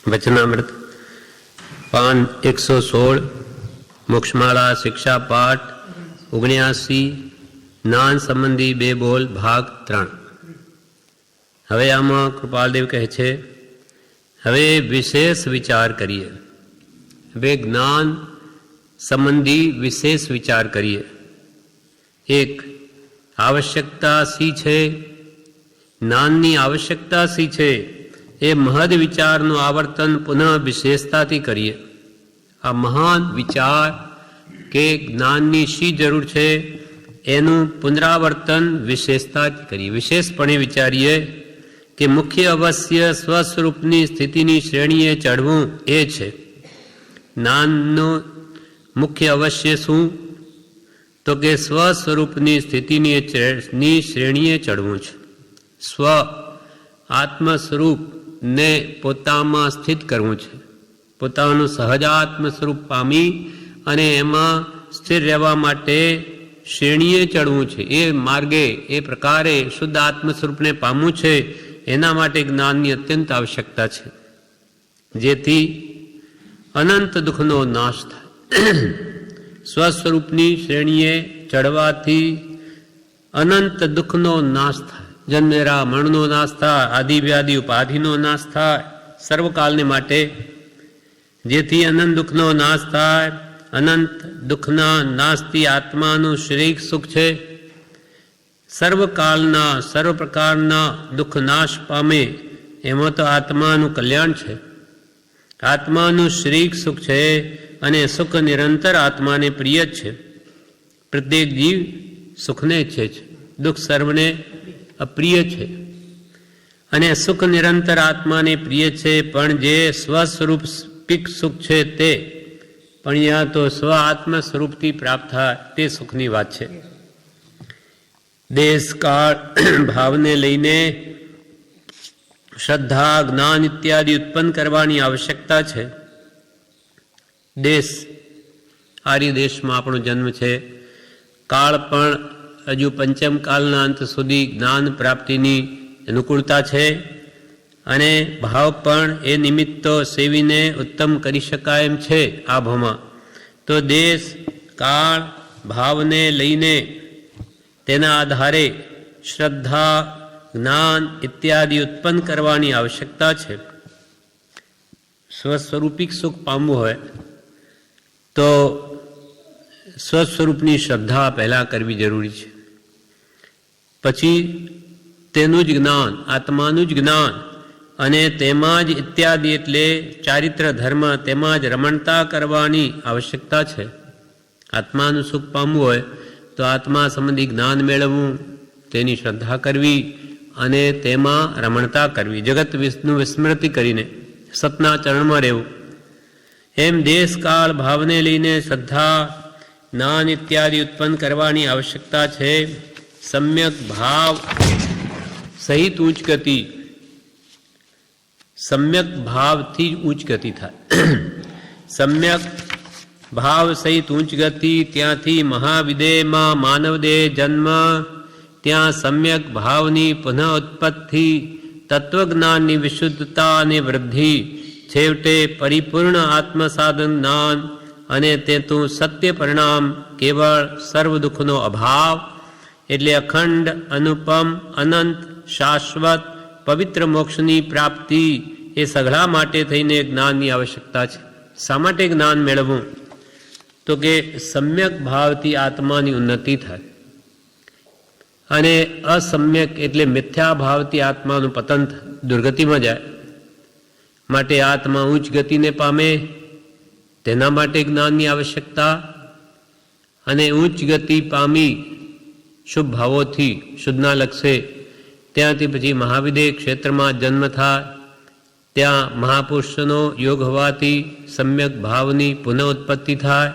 વચનામૃત પાન 116 મોક્ષમાળા શિક્ષા પાઠ 79 જ્ઞાન સંબંધી 2 બોલ ભાગ 3. હવે આમાં કૃપાલદેવ કહે છે, હવે વિશેષ વિચાર કરીએ. હવે જ્ઞાન સંબંધી વિશેષ વિચાર કરીએ. 1. આવશ્યકતા શી છે? જ્ઞાનની આવશ્યકતા શી છે એ મહદ વિચારનું આવર્તન પુનઃ વિશેષતાથી કરીએ. આ મહાન વિચાર કે જ્ઞાનની શી જરૂર છે એનું પુનરાવર્તન વિશેષતાથી કરીએ. વિશેષપણે વિચારીએ કે મુખ્ય અવશ્ય સ્વસ્વરૂપની સ્થિતિની શ્રેણીએ ચડવું એ છે. જ્ઞાનનું મુખ્ય અવશ્ય શું? તો કે સ્વસ્વરૂપની સ્થિતિની શ્રેણીએ ચડવું છે. સ્વ આત્મ સ્વરૂપ ને પોતામાં સ્થિત કરવું છે. પોતાનું સહજાત્મ સ્વરૂપ પામી અને એમાં સ્થિર રહેવા માટે શ્રેણીએ ચડવું છે. એ માર્ગે એ પ્રકારે શુદ્ધ આત્મ સ્વરૂપને પામવું છે. એના માટે જ્ઞાનની અત્યંત આવશ્યકતા છે, જેથી અનંત દુઃખનો નાશ થાય. સ્વસ્વરૂપની શ્રેણીએ ચડવાથી અનંત દુઃખનો નાશ થાય. જન્મેરા મરણનો નાશ થાય, આદિ વ્યાધિ ઉપાધિનો નાશ થાય સર્વકાલને માટે, જેથી અનંત દુઃખનો નાશ થાય. અનંત દુઃખના નાશથી આત્માનું શ્રેય સુખ છે. સર્વકાલના સર્વ પ્રકારના દુઃખ નાશ પામે એમાં તો આત્માનું કલ્યાણ છે. આત્માનું શ્રેય સુખ છે અને સુખ નિરંતર આત્માને પ્રિય છે. પ્રત્યેક જીવ સુખને ઈચ્છે છે, દુઃખ સર્વને અપ્રિય છે અને સુખ નિરંતર આત્માને પ્રિય છે. પણ જે સ્વસ્વરૂપ પીક સુખ છે તે પણ અહીંયા તો સ્વ આત્મ સ્વરૂપથી પ્રાપ્ત થાય તે સુખની વાત છે. દેશ કાળ ભાવને લઈને શ્રદ્ધા જ્ઞાન ઇત્યાદિ ઉત્પન્ન કરવાની આવશ્યકતા છે. દેશ આર્ય દેશમાં આપણો જન્મ છે. કાળ પણ હજુ પંચમ કાલના અંત સુધી જ્ઞાન પ્રાપ્તિની અનુકૂળતા છે અને ભાવ પણ એ નિમિત્તો સેવીને ઉત્તમ કરી શકાય એમ છે આ ભાવમાં. તો દેશ કાળ ભાવને લઈને તેના આધારે શ્રદ્ધા જ્ઞાન ઇત્યાદિ ઉત્પન્ન કરવાની આવશ્યકતા છે. સ્વસ્વરૂપિક સુખ પામવું હોય તો સ્વસ્વરૂપની શ્રદ્ધા પહેલાં કરવી જરૂરી છે. પછી તેનું જ જ્ઞાન, આત્માનું જ જ્ઞાન અને તેમાં જ ઇત્યાદિ એટલે ચારિત્ર ધર્મ, તેમાં જ રમણતા કરવાની આવશ્યકતા છે. આત્માનું સુખ પામવું હોય તો આત્મા સંબંધી જ્ઞાન મેળવવું, તેની શ્રદ્ધા કરવી અને તેમાં રમણતા કરવી, જગત વિષ્ણુ વિસ્મૃતિ કરીને સતના ચરણમાં રહેવું. એમ દેશકાળ ભાવને લઈને શ્રદ્ધા જ્ઞાન ઇત્યાદિ ઉત્પન્ન કરવાની આવશ્યકતા છે. સમ્યક ભાવ સહિત ઉચ્ચ ગતિ, સમ્યક ભાવથી ઉચ્ચ ગતિ થાય. સમ્યક ભાવ સહિત ઉચ્ચ ગતિ, ત્યાંથી મહાવિદેહમાં માનવદેહ જન્મ, ત્યાં સમ્યક ભાવની પુનઃ ઉત્પત્તિ, તત્વજ્ઞાનની વિશુદ્ધતા અને વૃદ્ધિ, છેવટે પરિપૂર્ણ આત્મસાધન જ્ઞાન અને તેનું સત્ય પરિણામ કેવળ સર્વ દુઃખનો અભાવ એટલે અખંડ અનુપમ અનંત શાશ્વત પવિત્ર મોક્ષની પ્રાપ્તિ. એ સઘળા માટે થઈને જ્ઞાનની આવશ્યકતા છે. શા માટે જ્ઞાન મેળવવું? તો કે સમ્યક ભાવથી આત્માની ઉન્નતિ થાય અને અસમ્યક એટલે મિથ્યા ભાવથી આત્માનું પતન થાય, દુર્ગતિમાં જાય. માટે આત્મા ઉચ્ચ ગતિને પામે તેના માટે જ્ઞાનની આવશ્યકતા. અને ઉચ્ચ ગતિ પામી શુભ ભાવોથી શુદ્ધના લક્ષે ત્યાંથી પછી મહાવિદેહ ક્ષેત્રમાં જન્મ થાય. ત્યાં મહાપુરુષનો યોગ હોવાથી સમ્યક ભાવની પુનઃ ઉત્પત્તિ થાય.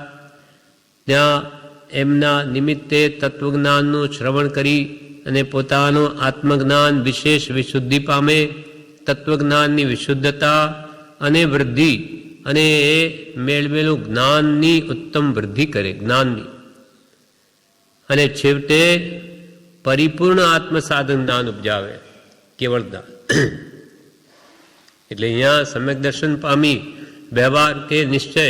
ત્યાં એમના નિમિત્તે તત્વજ્ઞાનનું શ્રવણ કરી અને પોતાનું આત્મજ્ઞાન વિશેષ વિશુદ્ધિ પામે. તત્વજ્ઞાનની વિશુદ્ધતા અને વૃદ્ધિ અને એ મેળવેલું જ્ઞાનની ઉત્તમ વૃદ્ધિ કરે જ્ઞાનની, અને છેવટે પરિપૂર્ણ આત્મસાધન જ્ઞાન ઉપજાવે, કેવળ જ્ઞાન. એટલે અહીંયા સમ્યક દર્શન પામી વ્યવહાર કે નિશ્ચય,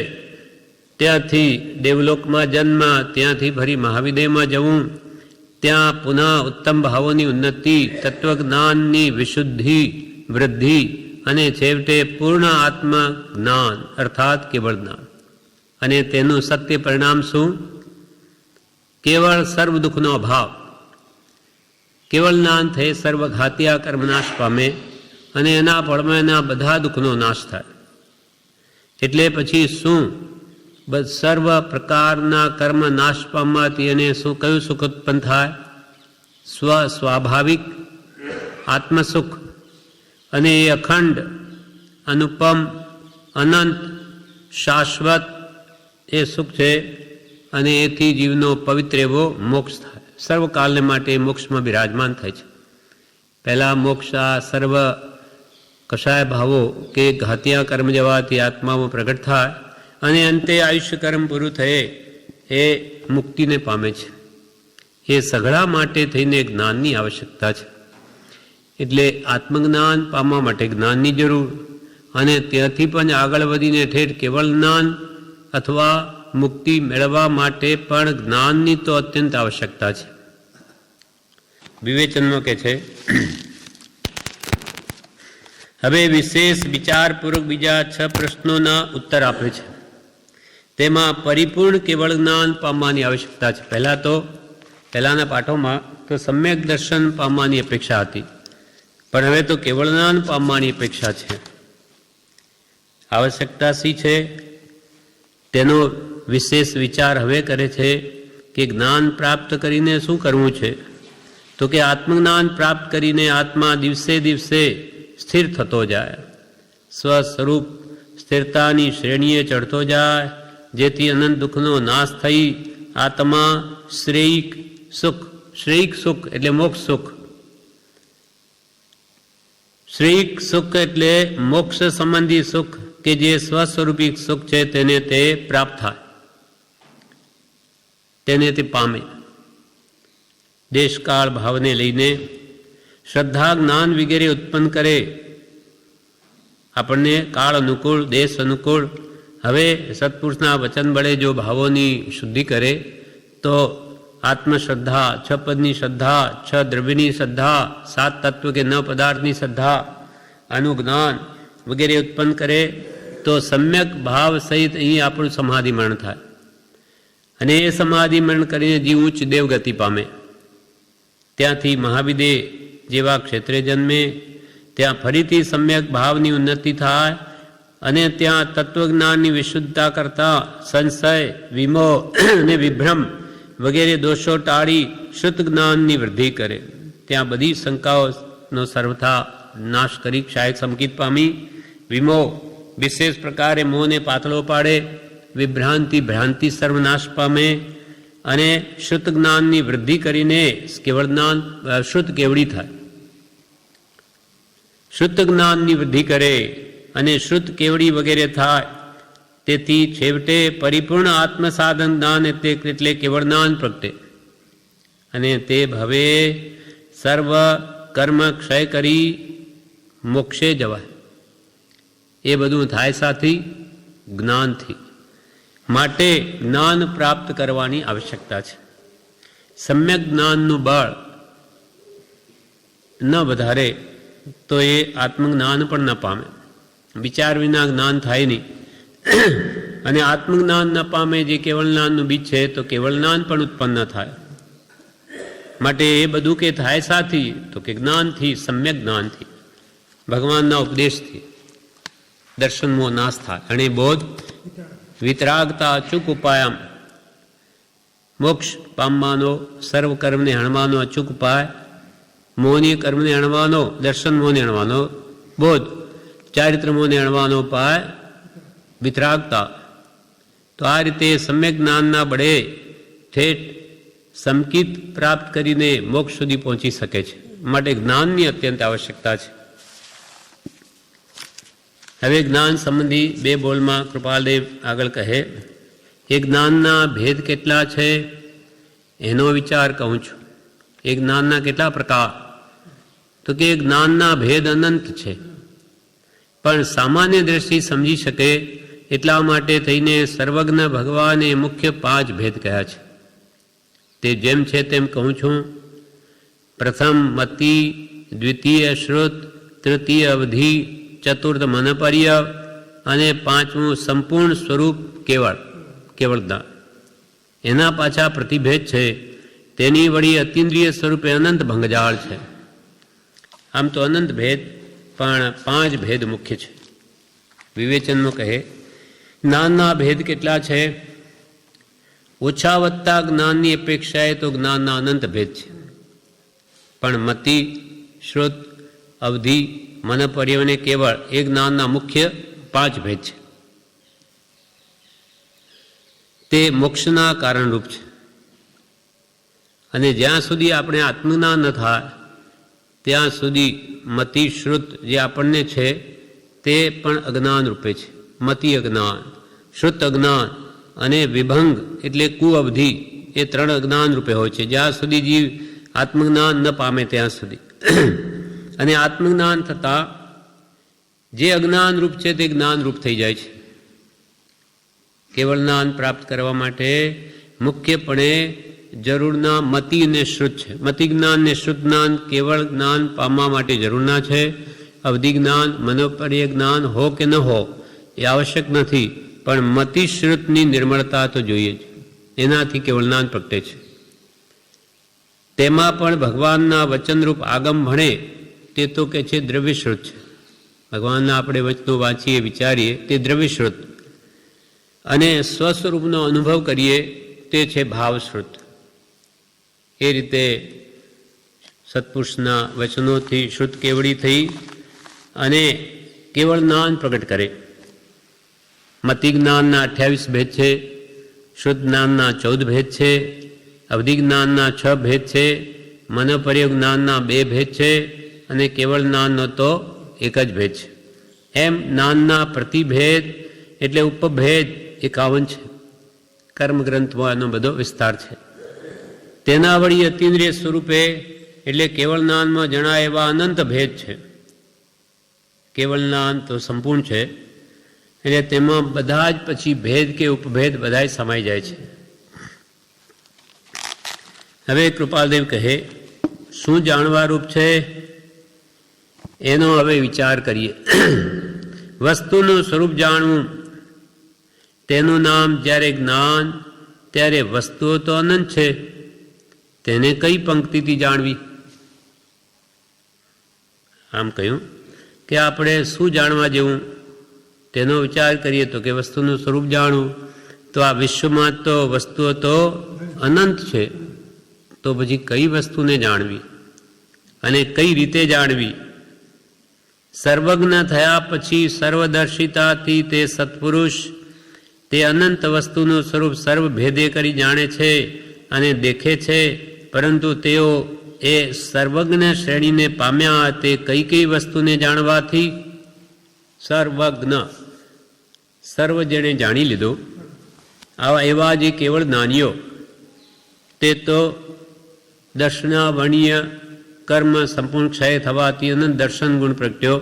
ત્યાંથી દેવલોકમાં જન્મ, ત્યાંથી ફરી મહાવિદેયમાં જવું, ત્યાં પુનઃ ઉત્તમ ભાવોની ઉન્નતિ, તત્વજ્ઞાનની વિશુદ્ધિ વૃદ્ધિ અને છેવટે પૂર્ણ આત્મ જ્ઞાન અર્થાત કેવળ જ્ઞાન. અને તેનું સત્ય પરિણામ શું? કેવળ સર્વ દુઃખનો અભાવ. કેવળ જ્ઞાન થઈ સર્વઘાતિયા કર્મ નાશ પામે અને એના ફળમાં એના બધા દુઃખનો નાશ થાય. એટલે પછી શું? સર્વ પ્રકારના કર્મ નાશ પામવાથી એને શું કયું સુખ ઉત્પન્ન થાય? સ્વાભાવિક આત્મસુખ. અને એ અખંડ, અનુપમ, અનંત, શાશ્વત એ સુખ છે. અને એથી જીવનો પવિત્ર એવો મોક્ષ થાય, સર્વકાલને માટે મોક્ષમાં બિરાજમાન થાય છે. પહેલાં મોક્ષ આ સર્વ કશાય ભાવો કે ઘાતિયા કર્મ જવાથી આત્મામાં પ્રગટ થાય અને અંતે આયુષ્ય કર્મ પૂરું થયે એ મુક્તિને પામે છે. એ સઘળા માટે થઈને જ્ઞાનની આવશ્યકતા છે. એટલે આત્મજ્ઞાન પામવા માટે જ્ઞાનની જરૂર, અને ત્યાંથી પણ આગળ વધીને ઠેઠ કેવળ જ્ઞાન અથવા મુક્તિ મેળવવા માટે પણ જ્ઞાનની તો અત્યંત આવશ્યકતા છે. વિવેચનમાં કે છે, હવે વિશેષ વિચારપૂર્વક બીજા 6 પ્રશ્નોના ઉત્તર આપે છે. તેમાં પરિપૂર્ણ કેવળ જ્ઞાન પામવાની આવશ્યકતા છે. પહેલાના પાઠોમાં તો સમ્યક દર્શન પામવાની અપેક્ષા હતી, પણ હવે તો કેવળ જ્ઞાન પામવાની અપેક્ષા છે. આવશ્યકતા શી છે? તેનો વિશેષ વિચાર હવે કરે છે કે જ્ઞાન પ્રાપ્ત કરીને શું કરવું છે? તો કે આત્મજ્ઞાન પ્રાપ્ત કરીને આત્મા દિવસે દિવસે સ્થિર થતો જાય, સ્વસ્વરૂપ સ્થિરતાની શ્રેણીએ ચડતો જાય, જેથી અનંત દુઃખનો નાશ થઈ આત્મા શ્રેયિક સુખ એટલે મોક્ષ સુખ, શ્રેયિક સુખ એટલે મોક્ષ સંબંધી સુખ કે જે સ્વસ્વરૂપિક સુખ છે તેને તે પ્રાપ્ત થાય, તેને તે પામે. દેશકાળ ભાવને લઈને શ્રદ્ધા જ્ઞાન વગેરે ઉત્પન્ન કરે, આપણને કાળ અનુકૂળ, દેશ અનુકૂળ. હવે સત્પુરુષના વચન બળે જો ભાવોની શુદ્ધિ કરે તો આત્મશ્રદ્ધા, 6 પદની શ્રદ્ધા, 6 દ્રવ્યની શ્રદ્ધા, 7 તત્વ કે 9 પદાર્થની શ્રદ્ધા, અનુજ્ઞાન વગેરે ઉત્પન્ન કરે તો સમ્યક ભાવ સહિત અહીં આપણું સમાધિમરણ થાય. અને એ સમાધિમરણ કરીને જીવ ઉચ્ચ દેવગતિ પામે. ત્યાંથી મહાવિદેય જેવા ક્ષેત્રે જન્મે, ત્યાં ફરીથી સમ્યક ભાવની ઉન્નતિ થાય અને ત્યાં તત્વજ્ઞાનની વિશુદ્ધતા કરતા સંશય, વિમોહ અને વિભ્રમ વગેરે દોષો ટાળી શુદ્ધ જ્ઞાનની વૃદ્ધિ કરે. ત્યાં બધી શંકાઓનો સર્વથા નાશ કરી ક્ષાયક સંકિત પામી, વિમોહ વિશેષ પ્રકારે મોહને પાતળો પાડે, ભ્રાંતિ સર્વનાશ પામે અને શુદ્ધ જ્ઞાનની વૃદ્ધિ કરીને કેવળ જ્ઞાન શુદ્ધ કેવડી થાય. શુદ્ધ જ્ઞાનની વૃદ્ધિ કરે અને શુદ્ધ કેવડી વગેરે થાય. તેથી છેવટે પરિપૂર્ણ આત્મસાધન જ્ઞાન એટલે કેવળ જ્ઞાન પ્રગટે અને તે ભવે સર્વ કર્મ ક્ષય કરી મોક્ષે જવાય. એ બધું થાય સાથી જ્ઞાનથી. માટે જ્ઞાન પ્રાપ્ત કરવાની આવશ્યકતા છે. સમ્યક જ્ઞાનનું બળ ન વધારે તો એ આત્મજ્ઞાન પણ ન પામે. વિચાર વિના જ્ઞાન થાય નહીં. અને આત્મજ્ઞાન ન પામે જે કેવળ જ્ઞાનનું બીજ છે તો કેવળ જ્ઞાન પણ ઉત્પન્ન ન થાય. માટે એ બધું કે થાય સાથી તો કે જ્ઞાનથી, સમ્યક જ્ઞાનથી, ભગવાનના ઉપદેશથી દર્શનમો નાશ થાય. અને બોધ વિતરાગતા અચૂક ઉપાયમ, મોક્ષ પામવાનો, સર્વ કર્મને હણવાનો અચૂક ઉપાય, મોહની કર્મને હણવાનો, દર્શન મોહને હણવાનો બોધ, ચારિત્ર મોહને હણવાનો ઉપાય વિતરાગતા. તો આ રીતે સમ્યક જ્ઞાનના બળે ઠેઠ સંકિત પ્રાપ્ત કરીને મોક્ષ સુધી પહોંચી શકે છે. માટે જ્ઞાનની અત્યંત આવશ્યકતા છે. હવે જ્ઞાન સંબંધી 2 બોલમાં કૃપાલદેવ આગળ કહે, એ જ્ઞાનના ભેદ કેટલા છે એનો વિચાર કહું છું. એ જ્ઞાનના કેટલા પ્રકાર? તો કે જ્ઞાનના ભેદ અનંત છે. પણ સામાન્ય દ્રષ્ટિ સમજી શકે એટલા માટે થઈને સર્વજ્ઞ ભગવાને મુખ્ય 5 ભેદ કહ્યા છે. તે જેમ છે તેમ કહું છું. પ્રથમ મતિ, દ્વિતીય શ્રુત, તૃતીય અવધિ, ચતુર્થ મનપર્ય અને 5મું સંપૂર્ણ સ્વરૂપ કેવળતા. એના પાછા પ્રતિભેદ છે. તેની વળી અતિન્દ્રિય સ્વરૂપે અનંત ભંગજાળ છે. આમ તો અનંત ભેદ, પણ 5 ભેદ મુખ્ય છે. વિવેચનમાં કહે, જ્ઞાનના ભેદ કેટલા છે? ઓછા વત્તા જ્ઞાનની અપેક્ષાએ તો જ્ઞાનના અનંત ભેદ છે. પણ મતિ, શ્રુત, અવધિ, મનપર્ય અને કેવળ એ જ્ઞાનના મુખ્ય 5 ભેદ છે. તે મોક્ષના કારણરૂપ છે. અને જ્યાં સુધી આપણે આત્મજ્ઞાન ન થાય ત્યાં સુધી મતિ, શ્રુત જે આપણને છે તે પણ અજ્ઞાન રૂપે છે. મતિ અજ્ઞાન, શ્રુત અજ્ઞાન અને વિભંગ એટલે કુઅવધિ એ 3 અજ્ઞાન રૂપે હોય છે, જ્યાં સુધી જીવ આત્મજ્ઞાન ન પામે ત્યાં સુધી. અને આત્મજ્ઞાન થતાં જે અજ્ઞાન રૂપ છે તે જ્ઞાન રૂપ થઈ જાય છે. કેવળ જ્ઞાન પ્રાપ્ત કરવા માટે મુખ્યપણે જરૂરના મતિ અને શ્રુત છે. મતિ જ્ઞાન ને શ્રુત જ્ઞાન કેવળ જ્ઞાન પામવા માટે જરૂરના છે. અવધિ જ્ઞાન, મનોપર્ય જ્ઞાન હો કે ન હો એ આવશ્યક નથી, પણ મતિ શ્રુતની નિર્મળતા તો જોઈએ જ. એનાથી કેવળ જ્ઞાન પ્રગટે છે. તેમાં પણ ભગવાનના વચનરૂપ આગમ ભણે તે તો કે છે દ્રવ્યશ્રુત છે. ભગવાનના આપણે વચનો વાંચીએ, વિચારીએ તે દ્રવ્યશ્રુત. અને સ્વસ્વરૂપનો અનુભવ કરીએ તે છે ભાવશ્રુત. એ રીતે સત્પુરુષના વચનોથી શ્રુત કેવળી થઈ અને કેવળ જ્ઞાન પ્રગટ કરે. મતિ જ્ઞાનના 28 ભેદ છે, શ્રુત જ્ઞાનના 14 ભેદ છે, અવધિ જ્ઞાનના 6 ભેદ છે, મનોપર્ય જ્ઞાનના 2 ભેદ છે અને કેવળ જ્ઞાનનો તો 1 જ ભેદ છે. એમ જ્ઞાનના પ્રતિભેદ એટલે ઉપભેદ 51 છે. કર્મગ્રંથમાં એનો બધો વિસ્તાર છે. તેના વળી અતિન્દ્રિય સ્વરૂપે એટલે કેવળ જ્ઞાનમાં જણાય એવા અનંત ભેદ છે. કેવળ જ્ઞાન તો સંપૂર્ણ છે એટલે તેમાં બધા જ પછી ભેદ કે ઉપભેદ બધા જ સમાઈ જાય છે. હવે કૃપાલદેવ કહે, શું જાણવા રૂપ છે એનો હવે વિચાર કરીએ. વસ્તુનું સ્વરૂપ જાણવું, તેનું નામ જ્યારે જ્ઞાન, ત્યારે વસ્તુઓ તો અનંત છે, તેને કઈ પંક્તિથી જાણવી? આમ કહ્યું કે આપણે શું જાણવા જેવું તેનો વિચાર કરીએ તો કે વસ્તુનું સ્વરૂપ જાણવું. તો આ વિશ્વમાં તો વસ્તુઓ તો અનંત છે, તો પછી કઈ વસ્તુને જાણવી અને કઈ રીતે જાણવી? સર્વજ્ઞ થયા પછી સર્વદર્શિતાથી તે સત્પુરુષ તે અનંત વસ્તુનું સ્વરૂપ સર્વભેદે કરી જાણે છે અને દેખે છે. પરંતુ તેઓ એ સર્વજ્ઞ શ્રેણીને પામ્યા તે કઈ કઈ વસ્તુને જાણવાથી? સર્વજ્ઞ, સર્વ જેણે જાણી લીધું, આવા એવા જે કેવળ જ્ઞાનીઓ તે તો દર્શનાવર્ણીય કર્મ સંપૂર્ણ ક્ષય થવાથી અનંત દર્શન ગુણ પ્રગટ્યો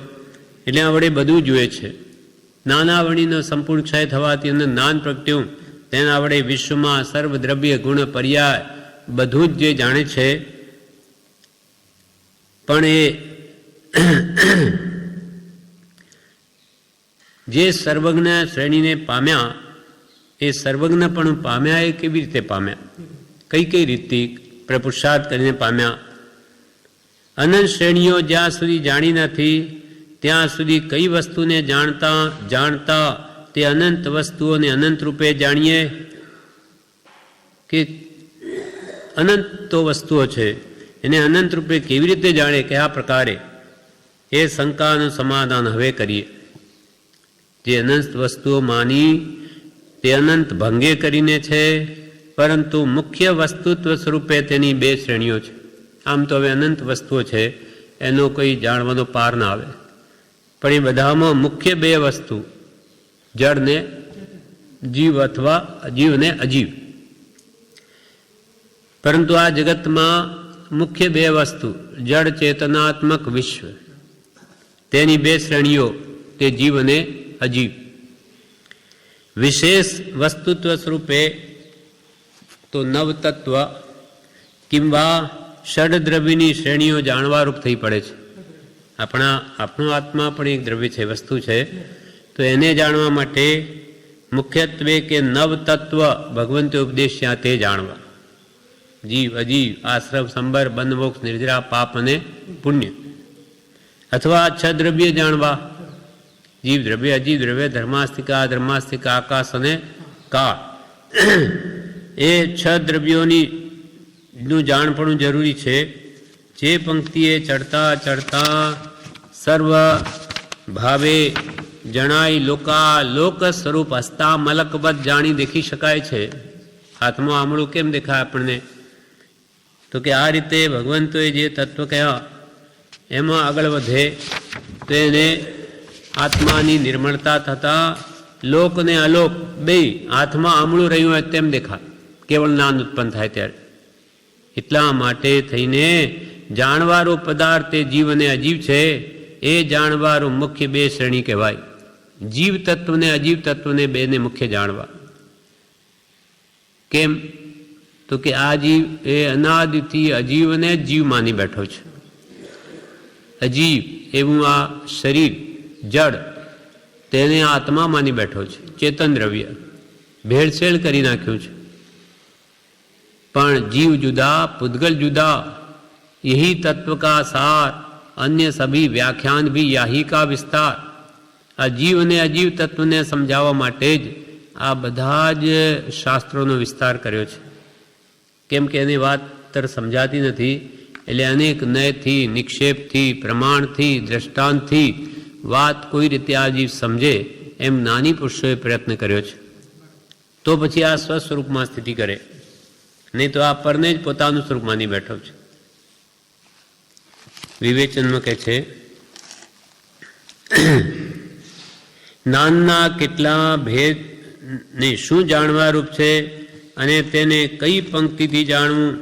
એટલે આ વડે બધું જુએ છે. નાનાવણીનો સંપૂર્ણ ક્ષય થવાથી અનંત જ્ઞાન પ્રગટ્યું, તેના વડે વિશ્વમાં સર્વ દ્રવ્ય ગુણ પર્યાય બધું જ જે જાણે છે. પણ એ જે સર્વજ્ઞ શ્રેણીને પામ્યા એ સર્વજ્ઞપણું પામ્યા એ કેવી રીતે પામ્યા? કઈ કઈ રીતે પ્રપુરુષાર્થ કરીને પામ્યા? અનંત શ્રેણીઓ જ્યાં સુધી જાણી નથી ત્યાં સુધી કઈ વસ્તુને જાણતા તે અનંત વસ્તુઓને અનંત રૂપે જાણીએ કે અનંત તો વસ્તુઓ છે એને અનંત રૂપે કેવી રીતે જાણે, કયા પ્રકારે? એ શંકાનું સમાધાન હવે કરીએ. જે અનંત વસ્તુઓ માની તે અનંત ભંગે કરીને છે, પરંતુ મુખ્ય વસ્તુત્વ સ્વરૂપે તેની 2 શ્રેણીઓ છે. આમ તો હવે અનંત વસ્તુઓ છે એનો કોઈ જાણવાનો પાર ના આવે, પણ એ બધામાં મુખ્ય 2 વસ્તુ, જળ ને જીવ અથવા અજીવ ને અજીવ. પરંતુ આ જગતમાં મુખ્ય 2 વસ્તુ, જળ ચેતનાત્મક વિશ્વ, તેની 2 શ્રેણીઓ તે જીવ અને અજીવ. વિશેષ વસ્તુત્વ સ્વરૂપે તો નવતત્વ કિંવા ષડદ્રવ્યની શ્રેણીઓ જાણવારૂપ થઈ પડે છે. આપણો આત્મા પણ એક દ્રવ્ય છે, વસ્તુ છે. તો એને જાણવા માટે મુખ્યત્વે કે નવતત્વ ભગવંતે ઉપદેશ્યા તે જાણવા. જીવ અજીવ, આશ્રવ સંબર, બંધ મોક્ષ, નિર્જરા, પાપ અને પુણ્ય. અથવા છ દ્રવ્ય જાણવા. જીવ દ્રવ્ય, અજીવ દ્રવ્ય, ધર્માસ્તિકા, ધર્માસ્તિકા, આકાશ અને કાળ. એ છ દ્રવ્યોની નું જાણપણું જરૂરી છે. જે પંક્તિએ ચડતા ચડતા સર્વ ભાવે જણાય લોક સ્વરૂપ હસ્તા મલકબત જાણી દેખી શકાય છે. હાથમાં આમળું કેમ દેખાય આપણને? તો કે આ રીતે ભગવંતોએ જે તત્વ કહ્યા એમાં આગળ વધે તો એને આત્માની નિર્મળતા થતાં લોક ને અલોક બે હાથમાં આમળું રહ્યું હોય તેમ દેખાય, કેવળ જ્ઞાન ઉત્પન્ન થાય ત્યારે. એટલા માટે થઈને જાણવારો પદાર્થ એ જીવ અને અજીવ છે. એ જાણવારો મુખ્ય બે શ્રેણી કહેવાય. જીવ તત્વને અજીવ તત્વને બેને મુખ્ય જાણવા. કેમ? તો કે આ જીવ એ અનાદિથી અજીવને જીવ માની બેઠો છે. અજીવ એવું આ શરીર જડ તેને આત્મા માની બેઠો છે. ચેતન દ્રવ્ય ભેળસેળ કરી નાખ્યું છે. પણ जीव जुदा पुद्गल जुदा, यही तत्व का सार, अन्य सभी व्याख्यान भी याही का विस्तार. આ જીવ અને અજીવ તત્વને સમજાવવા માટે જ આ બધા જ શાસ્ત્રોનો વિસ્તાર કર્યો છે. કેમ કે એની વાત સમજાતી નથી, એટલે અનેક નયથી, નિક્ષેપથી, પ્રમાણથી, દ્રષ્ટાંતથી વાત કોઈ રીતે આ જીવ સમજે એમ નાની પુરુષોએ પ્રયત્ન કર્યો છે. તો પછી આ સ્વસ્વરૂપમાં સ્થિતિ કરે, નહીં તો આ પરને જ પોતાનું સ્વરૂપ માની બેઠો છે. વિવેચનમાં કહે છે, જ્ઞાનના કેટલા ભેદને શું જાણવા રૂપ છે અને તેને કઈ પંક્તિથી જાણવું?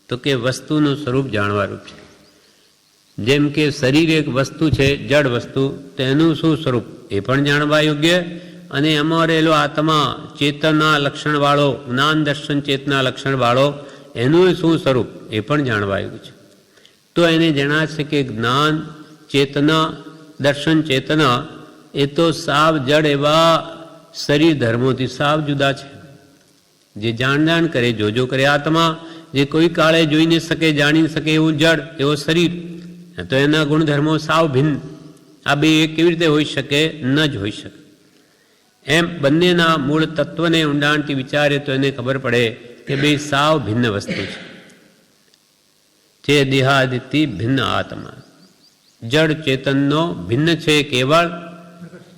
તો કે વસ્તુનું સ્વરૂપ જાણવા રૂપ છે. જેમ કે શરીર એક વસ્તુ છે, જડ વસ્તુ, તેનું શું સ્વરૂપ એ પણ જાણવા યોગ્ય. અને એમાં રહેલો આત્મા ચેતના લક્ષણવાળો, જ્ઞાન દર્શન ચેતના લક્ષણવાળો, એનું શું સ્વરૂપ એ પણ જાણવા યોગ્ય છે. તો એને જણાશે કે જ્ઞાન ચેતના દર્શન ચેતના એ તો સાવ જડ એવા શરીર ધર્મોથી સાવ જુદા છે. જે જાણ કરે, જોજો કરે આત્મા, જે કોઈ કાળે જોઈ ન શકે, જાણી શકે એવું જડ, એવો શરીર, તો એના ગુણધર્મો સાવ ભિન્ન. આ બે કેવી રીતે હોઈ શકે? ન જ હોઈ શકે. એમ બંનેના મૂળ તત્વને ઊંડાણથી વિચારે તો એને ખબર પડે કે બે સાવ ભિન્ન વસ્તુ છે. જે દેહાદિથી ભિન્ન આત્મા, જડ ચેતનનો ભિન્ન છે કેવળ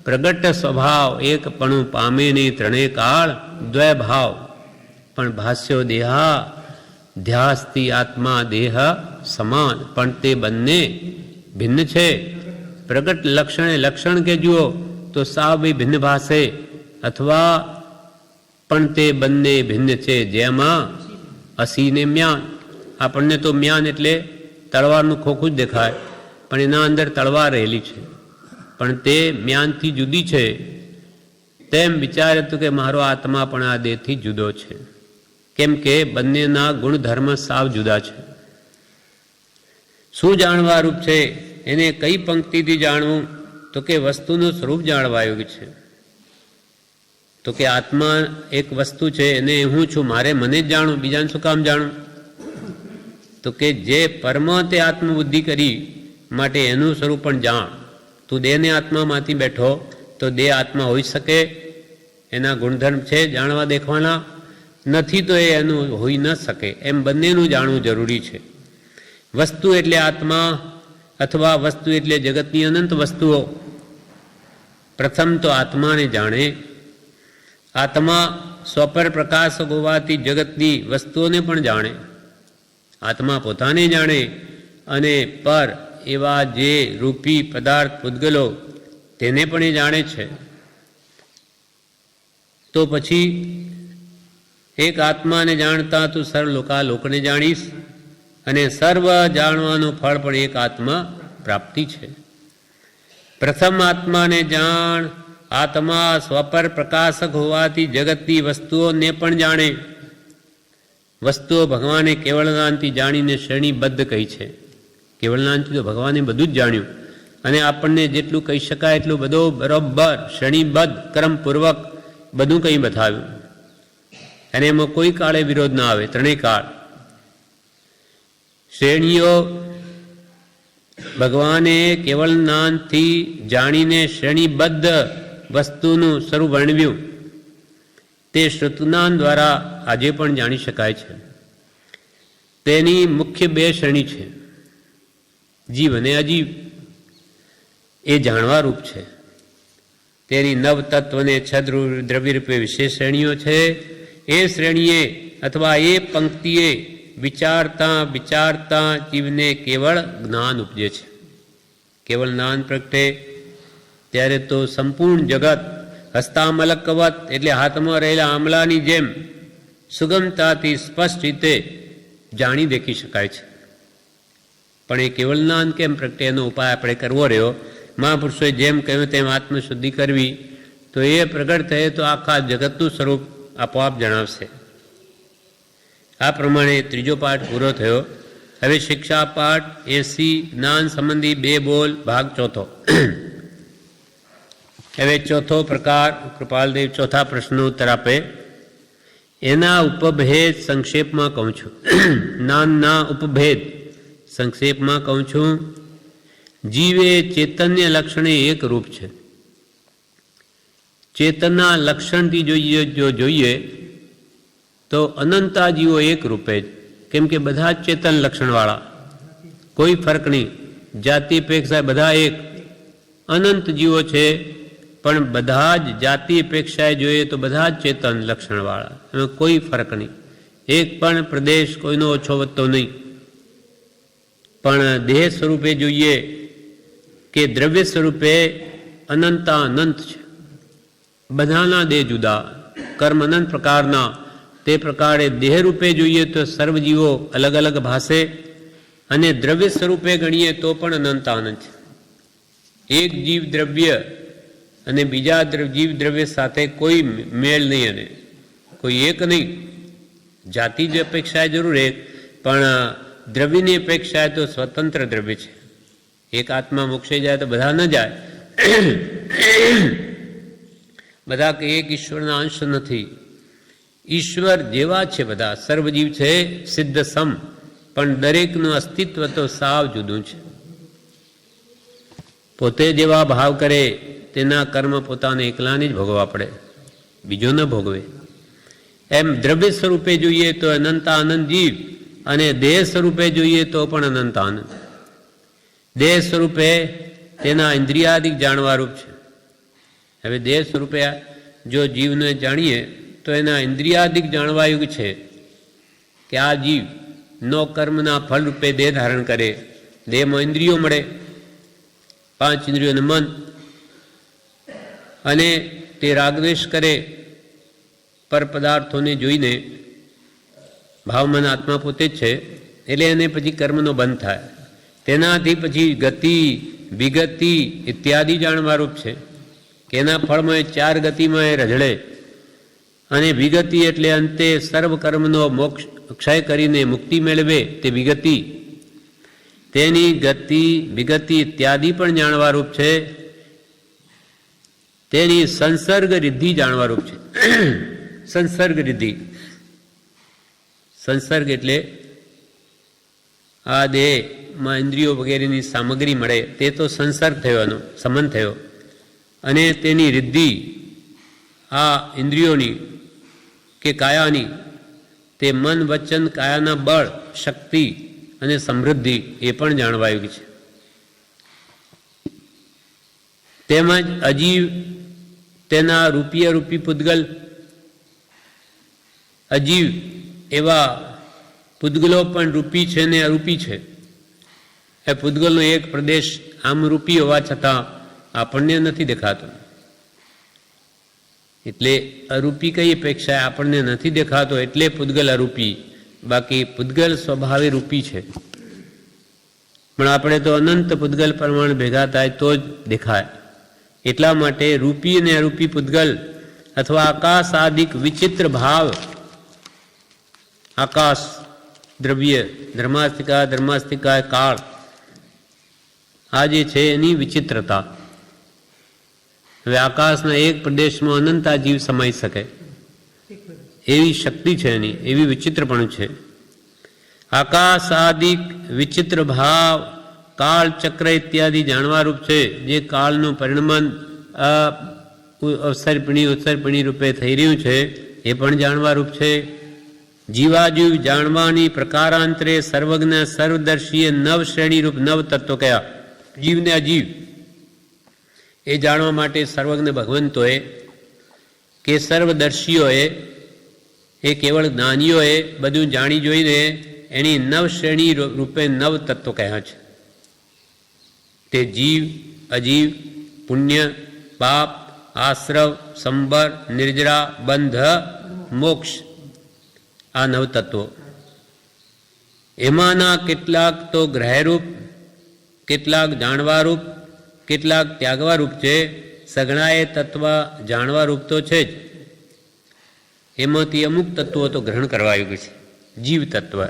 પ્રગટ સ્વભાવ, એકપણું પામે નહીં ત્રણેય કાળ દ્વય ભાવ. પણ ભાષ્યો દેહા ધ્યાસથી આત્મા દેહ સમાન, પણ તે બંને ભિન્ન છે. પ્રગટ લક્ષણે લક્ષણ કે જુઓ તો સાવ બે ભિન્ન ભાષે, અથવા પણ તે બંને ભિન્ન છે. જેમાં અસીને મ્યાન, આપણને તો મ્યાન એટલે તલવારનું ખોખું જ દેખાય, પણ એના અંદર તલવાર રહેલી છે, પણ તે મ્યાનથી જુદી છે. તેમ વિચારે તો કે મારો આત્મા પણ આ દેહથી જુદો છે. કેમ કે બંનેના ગુણધર્મ સાવ જુદા છે. શું જાણવા રૂપ છે? એને કઈ પંક્તિથી જાણવું? તો કે વસ્તુનું સ્વરૂપ જાણવા યોગ્ય છે. તો કે આત્મા એક વસ્તુ છે, એને હું છું, મારે મને જ જાણું, બીજાને શું કામ જાણું? તો કે જે પરમ તે આત્મબુદ્ધિ કરી માટે એનું સ્વરૂપ પણ જાણ. તું દેહને આત્મામાંથી બેઠો તો દેહ આત્મા હોઈ શકે? એના ગુણધર્મ છે જાણવા દેખવાના, નથી તો એ એનું હોઈ ન શકે. એમ બંનેનું જાણવું જરૂરી છે. વસ્તુ એટલે આત્મા, અથવા વસ્તુ એટલે જગતની અનંત વસ્તુઓ. પ્રથમ તો આત્માને જાણે. આત્મા સ્વપર પ્રકાશ હોવાથી જગતની વસ્તુઓને પણ જાણે. આત્મા પોતાને જાણે અને પર એવા જે રૂપી પદાર્થ પૂતગલો તેને પણ એ જાણે છે. તો પછી એક આત્માને જાણતા તું સર્વ લોકને જાણીશ, અને સર્વ જાણવાનું ફળ પણ એક આત્મા પ્રાપ્તિ છે. પ્રથમ આત્માને જાણ. આત્મા સ્વપર પ્રકાશક હોવાથી જગતની વસ્તુઓને પણ જાણે. વસ્તુઓ ભગવાને કેવળનાનથી જાણીને શ્રેણીબદ્ધ કહી છે. કેવળનાનથી તો ભગવાને બધું જ જાણ્યું અને આપણને જેટલું કહી શકાય એટલું બધું બરોબર શ્રેણીબદ્ધ ક્રમપૂર્વક બધું કંઈ બતાવ્યું અને એમાં કોઈ કાળે વિરોધ ના આવે. ત્રણેય કાળ શ્રેણીઓ ભગવાને કેવળનાનથી જાણીને શ્રેણીબદ્ધ વસ્તુનું સ્વરૂપ વર્ણવ્યું. તે શ્રુતજ્ઞાન દ્વારા આજે પણ જાણી શકાય છે. તેની મુખ્ય બે શ્રેણી છે, જીવ અને અજીવ. એ જાણવા રૂપ છે. તેની નવ તત્વને છદ દ્રવ્ય રૂપે વિશેષ શ્રેણીઓ છે. એ શ્રેણીએ અથવા એ પંક્તિએ વિચારતા વિચારતા જીવને કેવળ જ્ઞાન ઉપજે છે. કેવળ જ્ઞાન પ્રગટે ત્યારે તો સંપૂર્ણ જગત હસ્તામલકવત એટલે હાથમાં રહેલા આમલાની જેમ સુગમતાથી સ્પષ્ટ રીતે જાણી દેખી શકાય છે. પણ એ કેવળ જ્ઞાન કેમ પ્રગટે એનો ઉપાય આપણે કરવો રહ્યો. મહાપુરુષોએ જેમ કહ્યું તેમ આત્મશુદ્ધિ કરવી, તો એ પ્રગટ થયે તો આખા જગતનું સ્વરૂપ આપોઆપ જણાવશે. આ પ્રમાણે ત્રીજો પાઠ પૂરો થયો. હવે શિક્ષા પાઠ 80 જ્ઞાન સંબંધી 2 બોલ ભાગ ચોથો. હવે ચોથો પ્રકાર કૃપાલદેવ ચોથા પ્રશ્નનો ઉત્તર આપે. એના ઉપભેદ સંક્ષેપમાં કહું છું. જ્ઞાનના ઉપભેદ સંક્ષેપમાં કહું છું. જીવે ચેતન્ય લક્ષણે એક રૂપ છે. ચેતનના લક્ષણથી જોઈએ તો અનંતા જીવો એક રૂપે જ, કેમ કે બધા જ ચેતન લક્ષણવાળા, કોઈ ફરક નહીં. જાતિ અપેક્ષા બધા એક અનંત જીવો છે, પણ બધા જ જાતિ અપેક્ષાએ જોઈએ તો બધા જ ચેતન લક્ષણવાળા, એમાં કોઈ ફરક નહીં. એક પણ પ્રદેશ કોઈનો ઓછો વધતો નહીં. પણ દેહ સ્વરૂપે જોઈએ કે દ્રવ્ય સ્વરૂપે અનંતા અનંત છે. બધાના દેહ જુદા, કર્મ અનંત પ્રકારના. તે પ્રકારે દેહ રૂપે જોઈએ તો સર્વજીવો અલગ અલગ ભાષે, અને દ્રવ્ય સ્વરૂપે ગણીએ તો પણ અનંતા અનંત છે. એક જીવ દ્રવ્ય અને બીજા જીવ દ્રવ્ય સાથે કોઈ મેળ નહીં અને કોઈ એક નહીં. જાતિ જ અપેક્ષાએ જરૂર એક, પણ દ્રવ્યની અપેક્ષાએ તો સ્વતંત્ર દ્રવ્ય છે. એક આત્મા મોક્ષે જાય તો બધા ન જાય. બધા કે એક ઈશ્વરના અંશ નથી. ઈશ્વર જેવા છે બધા, સર્વજીવ છે સિદ્ધ સમ, પણ દરેકનું અસ્તિત્વ તો સાવ જુદું છે. પોતે જેવા ભાવ કરે તેના કર્મ પોતાને એકલાને જ ભોગવવા પડે, બીજો ન ભોગવે. એમ દ્રવ્ય સ્વરૂપે જોઈએ તો અનંતા આનંદ જીવ, અને દેહ સ્વરૂપે જોઈએ તો પણ અનંતા આનંદ. દેહ સ્વરૂપે તેના ઇન્દ્રિયાદિક જાણવા રૂપ છે. હવે દેહ સ્વરૂપે જો જીવને જાણીએ તો એના ઇન્દ્રિયાદિક જાણવાયુગ છે કે આ જીવ નો કર્મના ફળ રૂપે દેહ ધારણ કરે. દેહમાં ઇન્દ્રિયો મળે, 5 ઇન્દ્રિયોને મન, અને તે રાગદ્વેષ કરે પર પદાર્થોને જોઈને. ભાવમાન આત્મા પોતે જ છે, એટલે એને પછી કર્મનો બંધ થાય. તેનાથી પછી ગતિ વિગતિ ઇત્યાદિ જાણવારૂપ છે કે એના ફળમાં 4 ગતિમાં એ રઝળે, અને વિગતિ એટલે અંતે સર્વ કર્મનો મોક્ષ ક્ષય કરીને મુક્તિ મેળવે તે વિગતિ. તેની ગતિ વિગતિ ઇત્યાદિ પણ જાણવારૂપ છે. તેની સંસર્ગ રિદ્ધિ જાણવારૂપ છે. સંસર્ગ રિદ્ધિ, સંસર્ગ એટલે આ દેહમાં ઇન્દ્રિયો વગેરેની સામગ્રી મળે તે તો સંસર્ગ થયો, એનો સંબંધ થયો. અને તેની રિદ્ધિ આ ઇન્દ્રિયોની કે કાયાની, તે મન વચન કાયાના બળ શક્તિ અને સમૃદ્ધિ એ પણ જાણવાયું છે. તેમજ અજીવ તેના રૂપી અરૂપી પૂતગલ, અજીવ એવા પૂતગલો પણ રૂપી છે ને અરૂપી છે. એ પૂતગલનો એક પ્રદેશ આમ રૂપી હોવા છતાં આપણને નથી દેખાતો, એટલે અરૂપી કઈ અપેક્ષા આપણને નથી દેખાતો એટલે પૂતગલ અરૂપી. બાકી પૂતગલ સ્વભાવે રૂપી છે. પણ આપણે તો અનંત પૂતગલ પ્રમાણ ભેગા થાય તો જ દેખાય. એટલા માટે રૂપી અને અરૂપી પૂતગલ અથવા આકાશ આદિક વિચિત્ર ભાવ, આકાશ દ્રવ્ય, ધર્માસ્તિકા કાળ, આ જે છે એની વિચિત્રતા. હવે આકાશના એક પ્રદેશમાં અનંતા જીવ સમાઈ શકે એવી શક્તિ છે એની, એવી વિચિત્રપણું છે. આકાશ આદિક વિચિત્ર ભાવ કાળ ચક્ર ઇત્યાદિ જાણવારૂપ છે, જે કાળનું પરિણમન અવસરપણી રૂપે થઈ રહ્યું છે એ પણ જાણવારૂપ છે. જીવાજીવ જાણવાની પ્રકારાંતરે સર્વજ્ઞ સર્વદર્શીય નવ શ્રેણીરૂપ નવ તત્વો કયા? જીવને અજીવ એ જાણવા માટે સર્વજ્ઞ ભગવંતોએ કે સર્વદર્શીઓએ, એ કેવળ જ્ઞાનીઓએ બધું જાણી જોઈને એની નવ શ્રેણી રૂપે નવ તત્વો કહ્યા છે. તે જીવ, અજીવ, પુણ્ય, પાપ, આશ્રવ, સંબર, નિર્જરા, બંધ, મોક્ષ, આ નવ તત્વો. એમાંના કેટલાક તો ગ્રહરૂપ, કેટલાક જાણવારૂપ, કેટલાક ત્યાગવારૂપ છે. સઘળાએ તત્વ જાણવારૂપ તો છે જ, એમાંથી અમુક તત્વો તો ગ્રહણ કરવા યોગ્ય છે. જીવ તત્વ,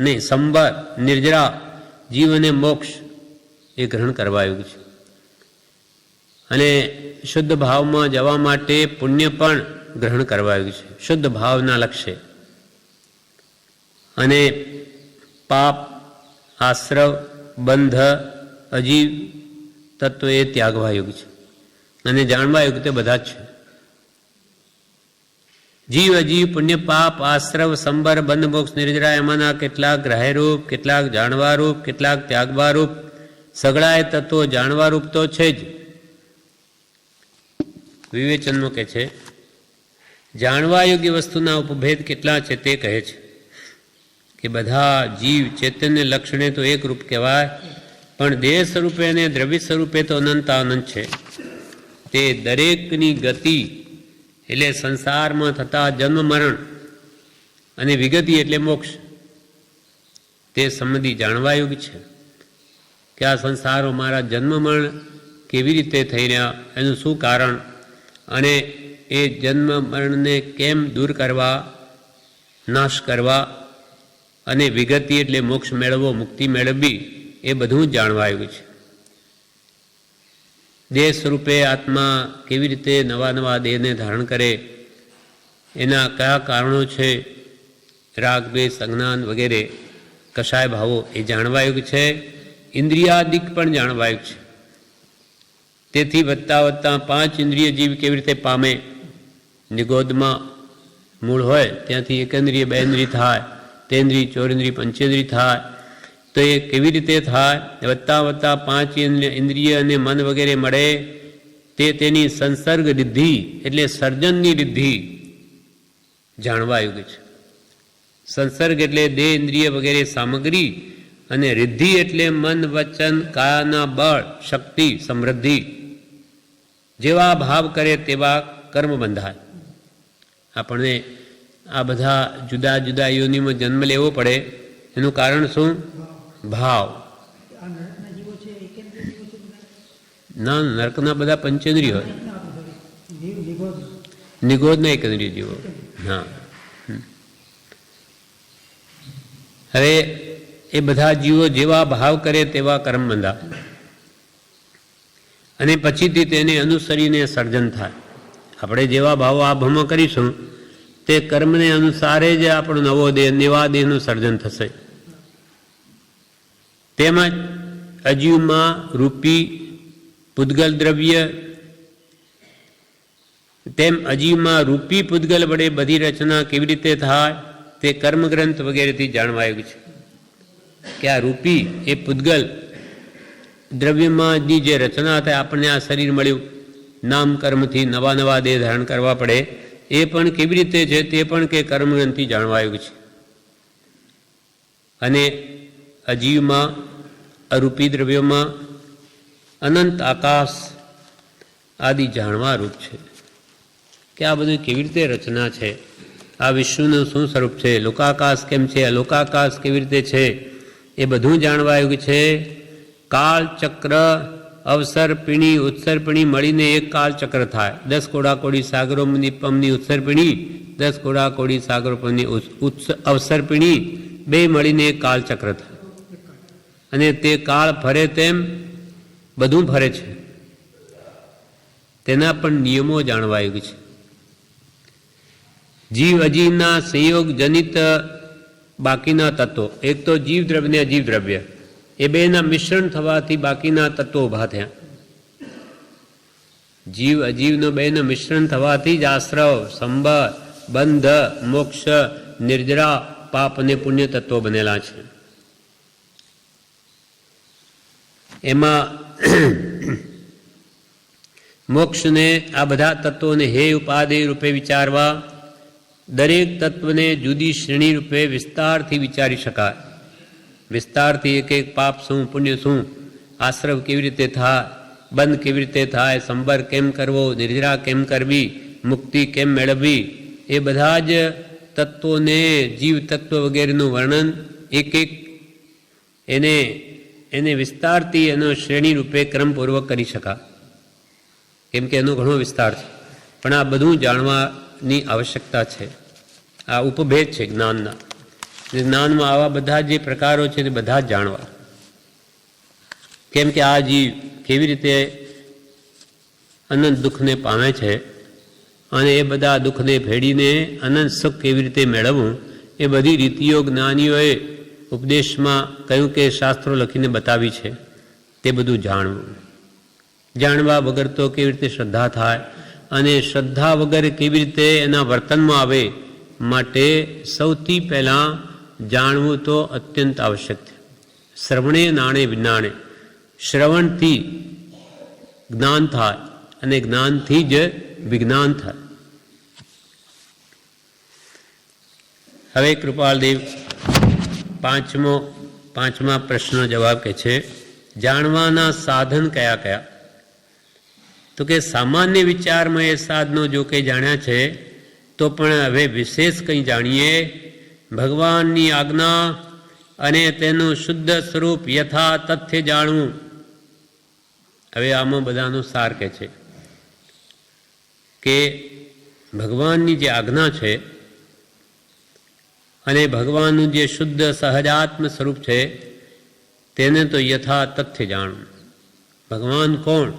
ને સંબર, નિર્જરા, જીવ અને મોક્ષ એ ગ્રહણ કરવા યોગ્ય છે. અને શુદ્ધ ભાવમાં જવા માટે પુણ્ય પણ ગ્રહણ કરવા યોગ્ય છે, શુદ્ધ ભાવના લક્ષ્ય. અને પાપ, આશ્રવ, બંધ, અજીવ તત્વ એ ત્યાગવા યોગ્ય છે. અને જાણવા યોગ્ય તે બધા જ છે. જીવ, અજીવ, પુણ્ય, પાપ, આશ્રવ, સંબર, બંધ, મોક્ષ, નિર્જરા, એમાંના કેટલાક ગ્રહરૂપ, કેટલાક જાણવારૂપ, કેટલાક ત્યાગવારૂપ, સઘળાએ તત્વો જાણવારૂપ તો છે જ. વિવેચનનો કહે છે, જાણવા યોગ્ય વસ્તુના ઉપભેદ કેટલા છે તે કહે છે કે બધા જીવ ચૈતન્ય લક્ષણે તો એક રૂપ કહેવાય, પણ દેહ સ્વરૂપે અને દ્રવ્ય સ્વરૂપે તો અનંત અનંત છે. તે દરેકની ગતિ એટલે સંસારમાં થતા જન્મ મરણ અને વિગતિ એટલે મોક્ષ, તે સંબંધી જાણવા યોગ્ય છે કે આ સંસારો મારા જન્મ મરણ કેવી રીતે થઈ રહ્યા, એનું શું કારણ, અને એ જન્મ મરણને કેમ દૂર કરવા, નાશ કરવા, અને વિગતિ એટલે મોક્ષ મેળવવો, મુક્તિ મેળવવી, એ બધું જ જાણવા આવ્યું છે. દેહ સ્વરૂપે આત્મા કેવી રીતે નવા નવા દેહને ધારણ કરે, એના કયા કારણો છે, રાગ, દ્વેષ, અજ્ઞાન વગેરે કશાય ભાવો એ જાણવા યોગ્ય છે. ઇન્દ્રિયાદિક પણ જાણવા યોગ્ય છે. તેથી વધતા વધતા 5 ઇન્દ્રિય જીવ કેવી રીતે પામે, નિગોદમાં મૂળ હોય ત્યાંથી એકેન્દ્રિય, બેન્દ્રિય થાય, તેન્દ્રિય, ચોરેન્દ્રિય, પંચેન્દ્રિય થાય, તો એ કેવી રીતે થાય? વધતા વધતા 5 ઇન્દ્રિય અને મન વગેરે મળે, તે તેની સંસર્ગ રિદ્ધિ એટલે સર્જનની રિદ્ધિ જાણવા યોગ્ય છે. સંસર્ગ એટલે દેહ, ઇન્દ્રિય વગેરે સામગ્રી, અને રિદ્ધિ એટલે મન, વચન, કાયાના બળ, શક્તિ, સમૃદ્ધિ. જેવા ભાવ કરે તેવા કર્મ બંધાય. આપણને આ બધા જુદા જુદા યોનિમાં જન્મ લેવો પડે, એનું કારણ શું? ભાવ. ના, નર્કના બધા પંચેન્દ્રિય હોય, નિગોદના એકેન્દ્રિય જીવો. હા, હવે એ બધા જીવો જેવા ભાવ કરે તેવા કર્મ બંધા, અને પછીથી તેને અનુસરીને સર્જન થાય. આપણે જેવા ભાવો આ ભાવમાં કરીશું તે કર્મને અનુસારે જ આપણો નવો દેહ, નવા દેહનું સર્જન થશે. તેમજ અજીવમાં રૂપી પૂતગલ દ્રવ્ય, તેમ અજીવમાં રૂપી પૂતગલ વડે બધી રચના કેવી રીતે થાય તે કર્મગ્રંથ વગેરેથી જાણવા આવ્યું છે કે આ રૂપી એ પૂતગલ દ્રવ્યમાંની જે રચના થાય, આપણને આ શરીર મળ્યું, નામ કર્મથી નવા નવા દેહ ધારણ કરવા પડે, એ પણ કેવી રીતે છે તે પણ કે કર્મગ્રંથથી જાણવા આવ્યું છે. અને અજીવમાં, અરૂપી દ્રવ્યોમાં અનંત આકાશ આદિ જાણવા રૂપ છે કે આ બધું કેવી રીતે રચના છે, આ વિશ્વનું શું સ્વરૂપ છે, લોકાકાશ કેમ છે, અલોકાકાશ કેવી રીતે છે, એ બધું જાણવા યોગ્ય છે. કાળ ચક્ર અવસર્પિણી ઉત્સર્પિણી મળીને એક કાળ ચક્ર થાય. 10 કોડાકોડી સાગરોપમની ઉત્સર્પિણી, 10 કોડાકોડી સાગરોપમની અવસર્પિણી બે મળીને એક કાળ ચક્ર થાય. અને તે કાળ ફરે તેમ બધું ફરે છે. તેના પણ નિયમો જાણવા યોગ્ય છે. જીવ અજીવના સંયોગ જનિત બાકીના તત્વો, એક તો જીવ દ્રવ્ય ને અજીવ દ્રવ્ય, એ બેના મિશ્રણ થવાથી બાકીના તત્વો ઊભા થયા. જીવ અજીવનો બેનું મિશ્રણ થવાથી જ આશ્રવ, સંબર, બંધ, મોક્ષ, નિર્જરા, પાપ અને પુણ્ય તત્વો બનેલા છે. એમાં મોક્ષને આ બધા તત્વોને હે ઉપાદેય રૂપે વિચારવા, દરેક તત્વને જુદી શ્રેણી રૂપે વિસ્તારથી વિચારી શકાય. વિસ્તારથી એક એક પાપ શું, પુણ્ય શું, આશ્રવ કેવી રીતે થાય, બંધ કેવી રીતે થાય, સંબર કેમ કરવો, નિર્જરા કેમ કરવી, મુક્તિ કેમ મેળવવી, એ બધા જ તત્વોને, જીવ તત્વ વગેરેનું વર્ણન એક એક એને વિસ્તારથી એનો શ્રેણી રૂપે ક્રમપૂર્વક કરી શકાય. કેમ કે એનો ઘણો વિસ્તાર છે. પણ આ બધું જાણવાની આવશ્યકતા છે. આ ઉપભેદ છે જ્ઞાનના. જ્ઞાનમાં આવા બધા જે પ્રકારો છે તે બધા જ જાણવા. કેમ કે આ જીવ કેવી રીતે અનંત દુઃખને પામે છે અને એ બધા દુઃખને ભેડીને અનંત સુખ કેવી રીતે મેળવવું, એ બધી રીતિઓ જ્ઞાનીઓએ ઉપદેશમાં કહ્યું કે શાસ્ત્રો લખીને બતાવી છે. તે બધું જાણવું. જાણવા વગર તો કેવી રીતે શ્રદ્ધા થાય, અને શ્રદ્ધા વગર કેવી રીતે એના વર્તનમાં આવે, માટે સૌથી પહેલાં જાણવું તો અત્યંત આવશ્યક છે. શ્રવણે નાણે વિજ્ઞાને, શ્રવણથી જ્ઞાન થાય અને જ્ઞાનથી જ વિજ્ઞાન થાય. હવે કૃપાલદેવ પાંચમા પ્રશ્નનો જવાબ કહે છે, જાણવાના સાધન કયા કયા? તો કે સામાન્ય વિચારમાં એ સાધનો જો કંઈ જાણ્યા છે, તો પણ હવે વિશેષ કંઈ જાણીએ. ભગવાનની આજ્ઞા અને તેનું શુદ્ધ સ્વરૂપ યથા તથ્ય જાણવું. હવે આમાં બધાનો સાર કહે છે કે ભગવાનની જે આજ્ઞા છે અને ભગવાનનું જે શુદ્ધ સહજાત્મ સ્વરૂપ છે તેને તો યથા તથ્ય જાણવું. ભગવાન કોણ?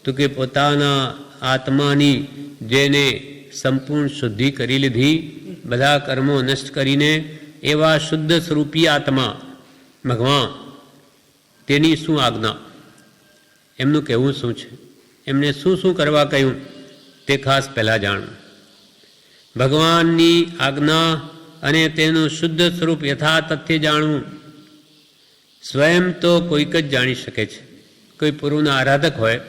તો કે પોતાના આત્માની જેને સંપૂર્ણ શુદ્ધિ કરી લીધી, બધા કર્મો નષ્ટ કરીને એવા શુદ્ધ સ્વરૂપી આત્મા ભગવાન, તેની શું આજ્ઞા, એમનું કહેવું શું છે, એમને શું શું કરવા કહ્યું, તે ખાસ પહેલાં જાણવું. ભગવાનની આજ્ઞા અને તેનું શુદ્ધ સ્વરૂપ યથા તથ્ય જાણવું. સ્વયં તો કોઈક જ જાણી શકે છે. કોઈ પૂર્વના આરાધક હોય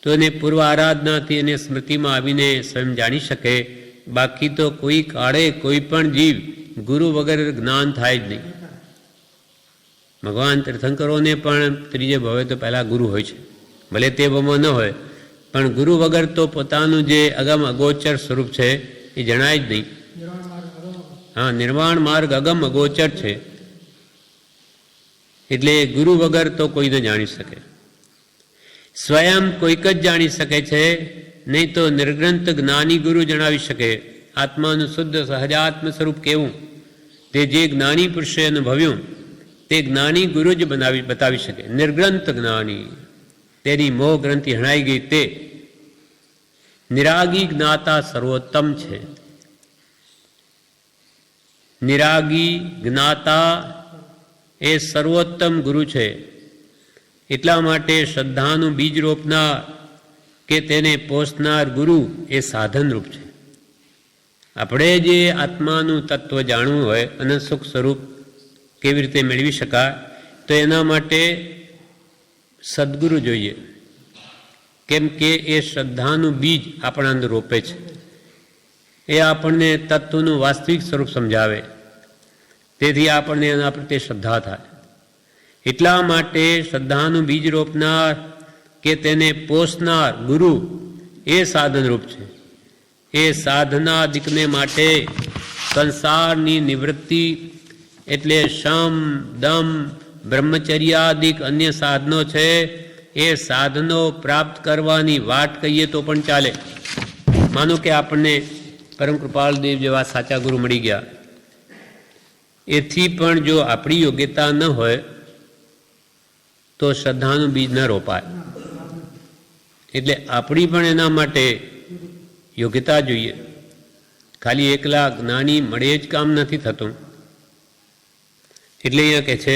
તો એને પૂર્વ આરાધનાથી એને સ્મૃતિમાં આવીને સ્વયં જાણી શકે. બાકી તો કોઈ કાળે કોઈ પણ જીવ ગુરુ વગર જ્ઞાન થાય જ નહીં. ભગવાન તીર્થંકરોને પણ ત્રીજે ભવે તો પહેલાં ગુરુ હોય છે, ભલે તે ભવમાં ન હોય, પણ ગુરુ વગર તો પોતાનું જે અગમ અગોચર સ્વરૂપ છે એ જણાય જ નહીં. હા, નિર્વાણ માર્ગ અગમ અગોચર છે, એટલે ગુરુ વગર તો કોઈ ન જાણી શકે. સ્વયં કોઈક જ જાણી શકે છે, નહીં તો નિર્ગ્રંથ જ્ઞાની ગુરુ જણાવી શકે. આત્માનું શુદ્ધ સહજાત્મ સ્વરૂપ કેવું, તે જે જ્ઞાની પુરુષે અનુભવ્યું તે જ્ઞાની ગુરુ જ બતાવી શકે. નિર્ગ્રંથ જ્ઞાની, તેની મોહ ગ્રંથિ હણાઈ ગઈ તે નિરાગી જ્ઞાતા સર્વોત્તમ છે. નિરાગી જ્ઞાતા એ સર્વોત્તમ ગુરુ છે. એટલા માટે શ્રદ્ધાનું બીજ રોપનાર કે તેને પોષનાર ગુરુ એ સાધનરૂપ છે. આપણે જે આત્માનું તત્વ જાણવું હોય અને સુખ સ્વરૂપ કેવી રીતે મેળવી શકાય, તો એના માટે સદગુરુ જોઈએ. કેમ કે એ શ્રદ્ધાનું બીજ આપણા અંદર રોપે છે. એ આપણને તત્વનું વાસ્તવિક સ્વરૂપ સમજાવે, તેથી આપણને એના પ્રત્યે શ્રદ્ધા થાય. એટલા માટે શ્રદ્ધાનું બીજ રોપનાર કે તેને પોષનાર ગુરુ એ સાધનરૂપ છે. એ સાધનાદિકને માટે સંસારની નિવૃત્તિ એટલે શમ દમ બ્રહ્મચર્યાદિક અન્ય સાધનો છે એ સાધનો પ્રાપ્ત કરવાની વાટ કહીએ તો પણ ચાલે. માનો કે આપણને પરમ કૃપાળદેવ જેવા સાચા ગુરુ મળી ગયા, એથી પણ જો આપણી યોગ્યતા ન હોય તો શ્રદ્ધાનું બીજ ન રોપાય. એટલે આપણી પણ એના માટે યોગ્યતા જોઈએ. ખાલી એકલા જ્ઞાની મળે જ કામ નથી થતું. એટલે અહીંયા કહે છે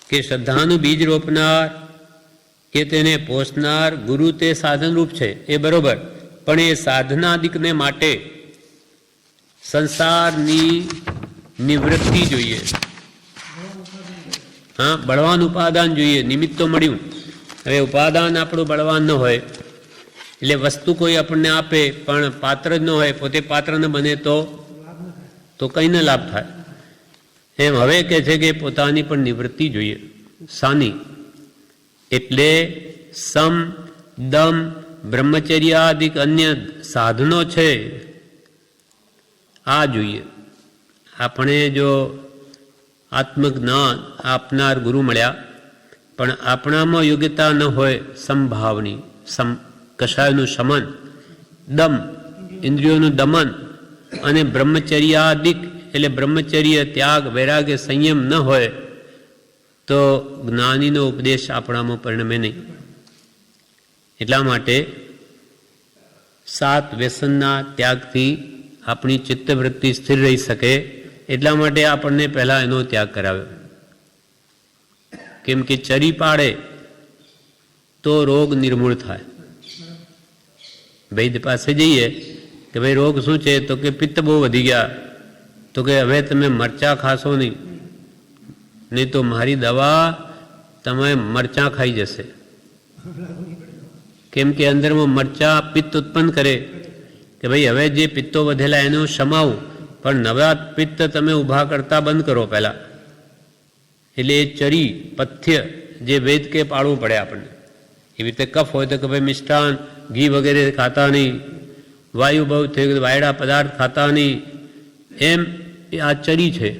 કે શ્રદ્ધાનું બીજ રોપનાર કે તેને પોષનાર ગુરુ તે સાધનરૂપ છે, એ બરોબર, પણ એ સાધનાદિકને માટે સંસારની નિવૃત્તિ જોઈએ. હા, બળવાન ઉપાદાન જોઈએ. નિમિત્ત તો મળ્યું, હવે ઉપાદાન આપણું બળવાન ન હોય, એટલે વસ્તુ કોઈ આપણને આપે પણ પાત્ર જ ન હોય, પોતે પાત્ર ન બને તો કંઈ ન લાભ થાય. એમ હવે કહે છે કે પોતાની પણ નિવૃત્તિ જોઈએ. સાની? એટલે સમ દમ બ્રહ્મચર્યાદિક અન્ય સાધનો છે આ જોઈએ. આપણે જો આત્મજ્ઞાન આપનાર ગુરુ મળ્યા પણ આપણામાં યોગ્યતા ન હોય, સમભાવની કષાયનું શમન, દમ ઇન્દ્રિયોનું દમન, અને બ્રહ્મચર્યાદિક એટલે બ્રહ્મચર્ય ત્યાગ વૈરાગ્ય સંયમ ન હોય તો જ્ઞાનીનો ઉપદેશ આપણામાં પરિણમે નહીં. એટલા માટે 7 વ્યસનના ત્યાગથી આપણી ચિત્તવૃત્તિ સ્થિર રહી શકે, એટલા માટે આપણને પહેલાં એનો ત્યાગ કરાવ્યો. કેમ કે ચરી પાડે તો રોગ નિર્મૂળ થાય. વૈદ્ય પાસે જઈએ કે ભાઈ રોગ શું છે, તો કે પિત્ત બહુ વધી ગયા, તો કે હવે તમે મરચાં ખાશો નહીં તો મારી દવા તમે મરચાં ખાઈ જશે. કેમ કે અંદરમાં મરચાં પિત્ત ઉત્પન્ન કરે કે ભાઈ હવે જે પિત્તો વધેલા એનું સમાવું, પણ નવા પિત્ત તમે ઊભા કરતા બંધ કરો પહેલાં. એટલે એ ચરી પથ્ય જે વેદ કે પાળવું પડે આપણને. એવી રીતે કફ હોય તો કે ભાઈ મિષ્ટાન ઘી વગેરે ખાતા નહીં, વાયુ બહુ થયું તો વાયડા પદાર્થ ખાતા નહીં, એમ આ ચરી છે.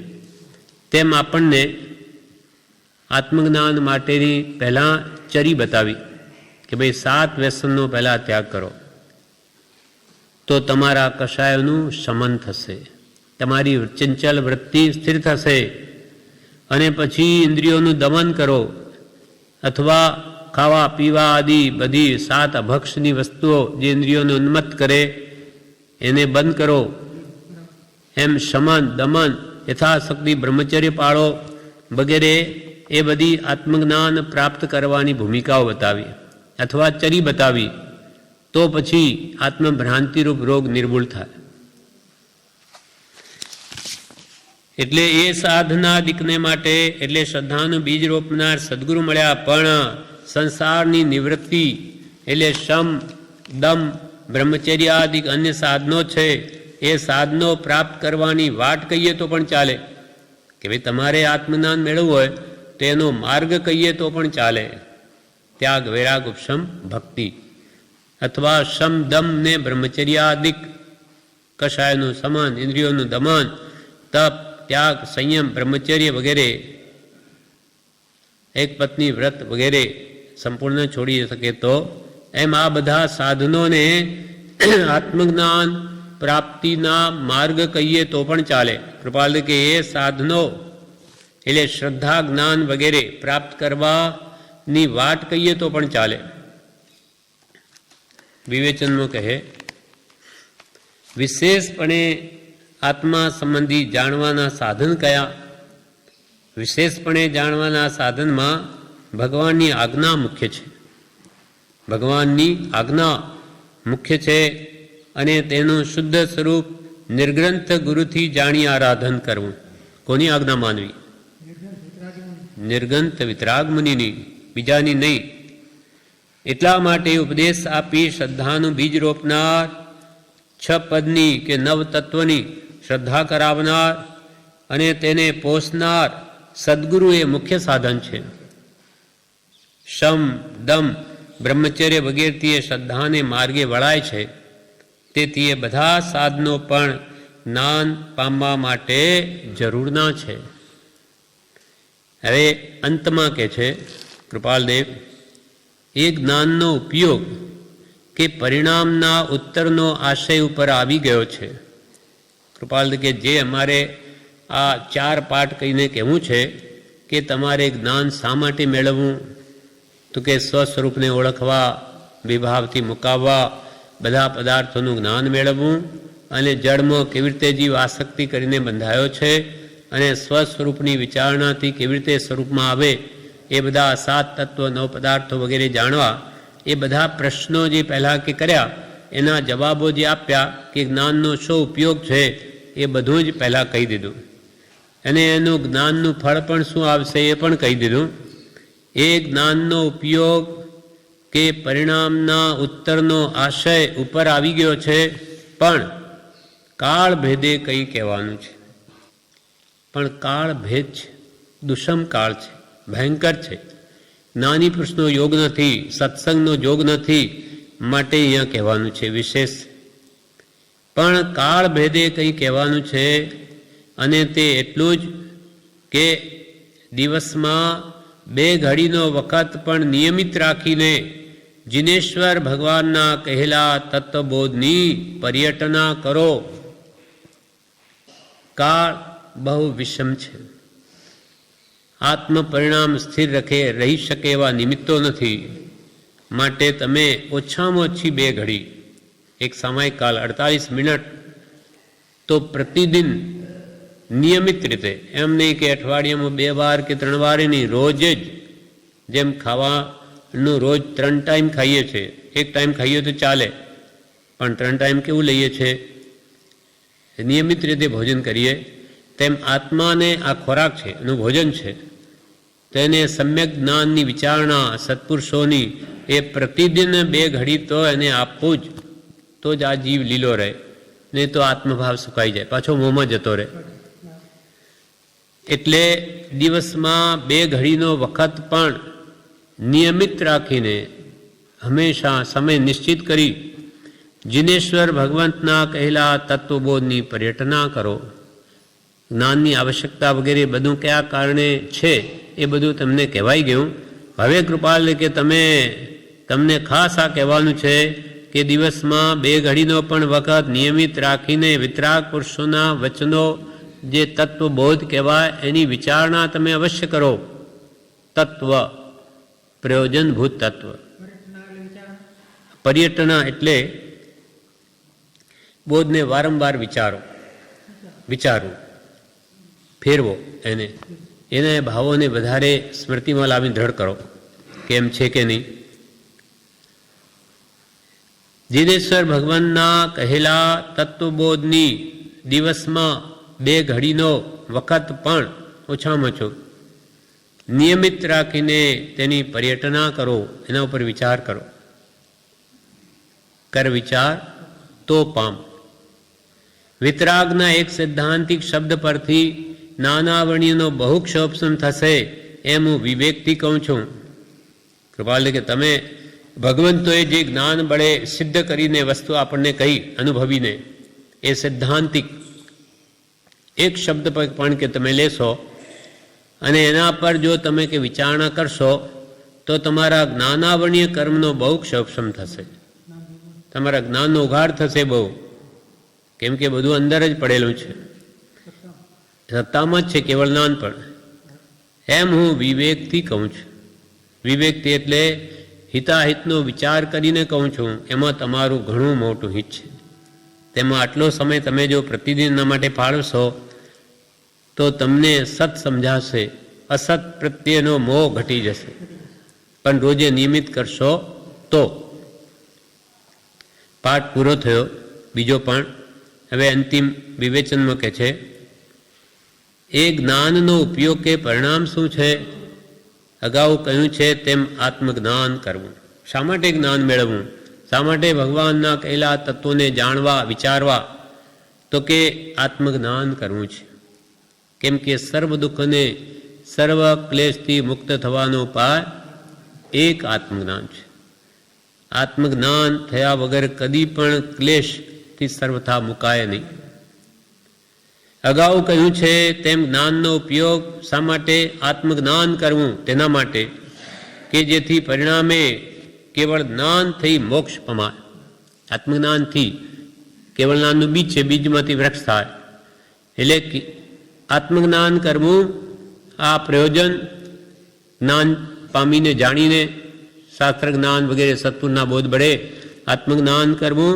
તેમ આપણને આત્મજ્ઞાન માટેની પહેલાં ચરી બતાવી કે ભાઈ 7 વ્યસનનો પહેલાં ત્યાગ કરો તો તમારા કષાયોનું શમન થશે, તમારી ચંચલ વૃત્તિ સ્થિર થશે, અને પછી ઇન્દ્રિયોનું દમન કરો, અથવા ખાવા પીવા આદિ બધી 7 અભક્ષની વસ્તુઓ જે ઇન્દ્રિયોને ઉન્મત્ત કરે એને બંધ કરો. એમ શમન દમન યથાશક્તિ બ્રહ્મચર્ય પાળો વગેરે એ બધી આત્મજ્ઞાન પ્રાપ્ત કરવાની ભૂમિકાઓ બતાવી અથવા ચરી બતાવી, તો પછી આત્મભ્રાંતિરૂપ રોગ નિર્મૂળ થાય. એટલે એ સાધનાદિકને માટે એટલે શ્રદ્ધાનું બીજ રોપનાર સદગુરુ મળ્યા પણ સંસારની નિવૃત્તિ એટલે શમ દમ બ્રહ્મચર્યાદિક અન્ય સાધનો છે એ સાધનો પ્રાપ્ત કરવાની વાટ કહીએ તો પણ ચાલે. કે ભાઈ તમારે આત્મજ્ઞાન મેળવવું હોય તો એનો માર્ગ કહીએ તો પણ ચાલે. ત્યાગ વૈરાગ ઉપશમ ભક્તિ, અથવા શમ દમ ને બ્રહ્મચર્યાદિક કષાયનું સમન, ઇન્દ્રિયોનું દમન, તપ ત્યાગ સંયમ બ્રહ્મચર્ય વગેરે, એક પત્ની વ્રત વગેરે સંપૂર્ણ છોડી શકે તો એમ આ બધા સાધનોને આત્મજ્ઞાન પ્રાપ્તિના માર્ગ કહીએ તો પણ ચાલે. કૃપાલ કે એ સાધનો એટલે શ્રદ્ધા જ્ઞાન વગેરે પ્રાપ્ત કરવાની વાટ કહીએ તો પણ ચાલે. વિવેચનમાં કહે વિશેષપણે આત્મા સંબંધી જાણવાના સાધન કયા? વિશેષપણે જાણવાના સાધનમાં ભગવાનની આજ્ઞા મુખ્ય છે. ભગવાનની આજ્ઞા મુખ્ય છે, અને તેનું શુદ્ધ સ્વરૂપ નિર્ગ્રંથ ગુરુથી જાણી આરાધન કરવું. કોની આજ્ઞા માનવી? નિર્ગ્રંથ વિતરાગ મુનિની, બીજાની નહીં. એટલા માટે ઉપદેશ આપી શ્રદ્ધાનું બીજ રોપનાર, 6 પદની કે 9 તત્વની શ્રદ્ધા કરાવનાર અને તેને પોષનાર સદગુરુ એ મુખ્ય સાધન છે. શમ દમ બ્રહ્મચર્ય વગેરેથી એ શ્રદ્ધાને માર્ગે વળાય છે. તેથી એ બધા સાધનો પણ જ્ઞાન પામવા માટે જરૂરના છે. હવે અંતમાં કહે છે કૃપાલદેવ, એ જ્ઞાનનો ઉપયોગ કે પરિણામના ઉત્તરનો આશય ઉપર આવી ગયો છે. કૃપાલદેવ કે જે અમારે આ 4 પાઠ કહીને કહેવું છે કે તમારે જ્ઞાન શા માટે મેળવવું, તો કે સ્વસ્વરૂપને ઓળખવા, વિભાવથી મુકાવવા, બધા પદાર્થોનું જ્ઞાન મેળવવું, અને જળમાં કેવી રીતે જીવ આસક્તિ કરીને બંધાયો છે અને સ્વસ્વરૂપની વિચારણાથી કેવી રીતે સ્વરૂપમાં આવે, એ બધા 7 તત્વ 9 પદાર્થો વગેરે જાણવા, એ બધા પ્રશ્નો જે પહેલાં કે કર્યા એના જવાબો જે આપ્યા કે જ્ઞાનનો શો ઉપયોગ છે એ બધું જ પહેલાં કહી દીધું. અને એનું જ્ઞાનનું ફળ પણ શું આવશે એ પણ કહી દીધું. એ જ્ઞાનનો ઉપયોગ કે પરિણામના ઉત્તરનો આશય ઉપર આવી ગયો છે, પણ કાળ ભેદે કંઈ કહેવાનું છે. પણ કાળ ભેદ છે, દુષમ કાળ છે, ભયંકર છે. જ્ઞાની પુરુષનો યોગ નથી, સત્સંગનો યોગ નથી, માટે અહીંયા કહેવાનું છે વિશેષ. પણ કાળ ભેદે કંઈ કહેવાનું છે, અને તે એટલું જ કે દિવસમાં 2 ઘડીનો વખત પણ નિયમિત રાખીને જિનેશ્વર ભગવાનના કહેલા તત્વબોધની પર્યટના કરો. કાળ બહુ વિષમ છે. આત્મ પરિણામ સ્થિર રહી શકે એવા નિમિત્તો નથી. માટે તમે ઓછામાં ઓછી 2 ઘડી, એક સમયકાલ 48 મિનિટ તો પ્રતિદિન નિયમિત રીતે, એમ નહીં કે અઠવાડિયામાં 2 વાર કે 3 વાર નહીં, રોજ જ. જેમ ખાવાનું રોજ 3 ટાઈમ ખાઈએ છીએ, એક ટાઈમ ખાઈએ તો ચાલે, પણ 3 ટાઈમ કેવું લઈએ છીએ, નિયમિત રીતે ભોજન કરીએ, તેમ આત્માને આ ખોરાક છે, એનું ભોજન છે. તેને સમ્યક જ્ઞાનની વિચારણા સત્પુરુષોની એ પ્રતિદિન 2 ઘડી તો એને આપવું જ, તો જ આ જીવ લીલો રહે, નહીં તો આત્મભાવ સુકાઈ જાય, પાછો મોંમાં જતો રહે. એટલે દિવસમાં 2 ઘડીનો વખત પણ નિયમિત રાખીને હંમેશા સમય નિશ્ચિત કરી જિનેશ્વર ભગવંતના કહેલા તત્વબોધની પર્યટના કરો. જ્ઞાનની આવશ્યકતા વગેરે બધું કયા કારણે છે એ બધું તમને કહેવાઈ ગયું. હવે કૃપાલ કે તમને ખાસ આ કહેવાનું છે કે દિવસમાં 2 ઘડીનો પણ વખત નિયમિત રાખીને વિતરાગ પુરુષોના વચનો જે તત્વબોધ કહેવાય એની વિચારણા તમે અવશ્ય કરો. તત્વ પ્રયોજનભૂત તત્વ. પર્યટના એટલે બોધને વારંવાર વિચારવું, ફેરવો, એને ભાવોને વધારે સ્મૃતિમાં લાવી દ્રઢ કરો, કેમ છે કે નહીં. જિનેશ્વર ભગવાનના કહેલા તત્વબોધની દિવસમાં 2 ઘડીનો વખત પણ ઓછામાં ઓછો નિયમિત રાખીને તેની પર્યટના કરો, એના ઉપર વિચાર કરો. કર વિચાર તો પામ. વિતરાગના એક સૈદ્ધાંતિક શબ્દ પરથી નાનાવર્ણીયનો બહુ ક્ષોભસમ થશે, એમ હું વિવેકથી કહું છું. કૃપાલ કે તમે ભગવંતોએ જે જ્ઞાન બળે સિદ્ધ કરીને વસ્તુ આપણને કહી અનુભવીને, એ સૈદ્ધાંતિક એક શબ્દ પર પણ કે તમે લેશો અને એના પર જો તમે કે વિચારણા કરશો તો તમારા જ્ઞાનાવર્ણીય કર્મનો બહુ ક્ષોભસમ થશે, તમારા જ્ઞાનનો ઉઘાડ થશે બહુ. કેમ કે બધું અંદર જ પડેલું છે, સત્તામાં જ છે કેવળ જ્ઞાન પણ. એમ હું વિવેકથી કહું છું. વિવેકથી એટલે હિતાહિતનો વિચાર કરીને કહું છું. એમાં તમારું ઘણું મોટું હિત છે. તેમાં આટલો સમય તમે જો પ્રતિદિનના માટે ફાળવશો તો તમને સત સમજાશે, અસત પ્રત્યેનો મોહ ઘટી જશે. પણ રોજે નિયમિત કરશો તો. પાઠ પૂરો થયો. બીજો પણ હવે અંતિમ વિવેચનમાં કહે છે, એ જ્ઞાનનો ઉપયોગ કે પરિણામ શું છે? અગાઉ કહ્યું છે તેમ આત્મજ્ઞાન કરવું. શા માટે જ્ઞાન મેળવવું? શા માટે ભગવાનના કહેલા તત્વોને જાણવા, વિચારવા? તો કે આત્મજ્ઞાન કરવું છે. કેમ કે સર્વ દુઃખને, સર્વ ક્લેશથી મુક્ત થવાનો ઉપાય એક આત્મજ્ઞાન છે. આત્મજ્ઞાન થયા વગર કદી પણ ક્લેશથી સર્વથા મુકાય નહીં. અગાઉ કહ્યું છે તેમ જ્ઞાનનો ઉપયોગ શા માટે? આત્મજ્ઞાન કરવું તેના માટે કે જેથી પરિણામે કેવળ જ્ઞાનથી મોક્ષ પમાય. આત્મજ્ઞાનથી કેવળ જ્ઞાનનું બીજ છે, બીજમાંથી વૃક્ષ થાય. એટલે આત્મજ્ઞાન કરવું આ પ્રયોજન, જ્ઞાન પામીને જાણીને શાસ્ત્ર જ્ઞાન વગેરે સત્પુરના બોધ બળે આત્મજ્ઞાન કરવું,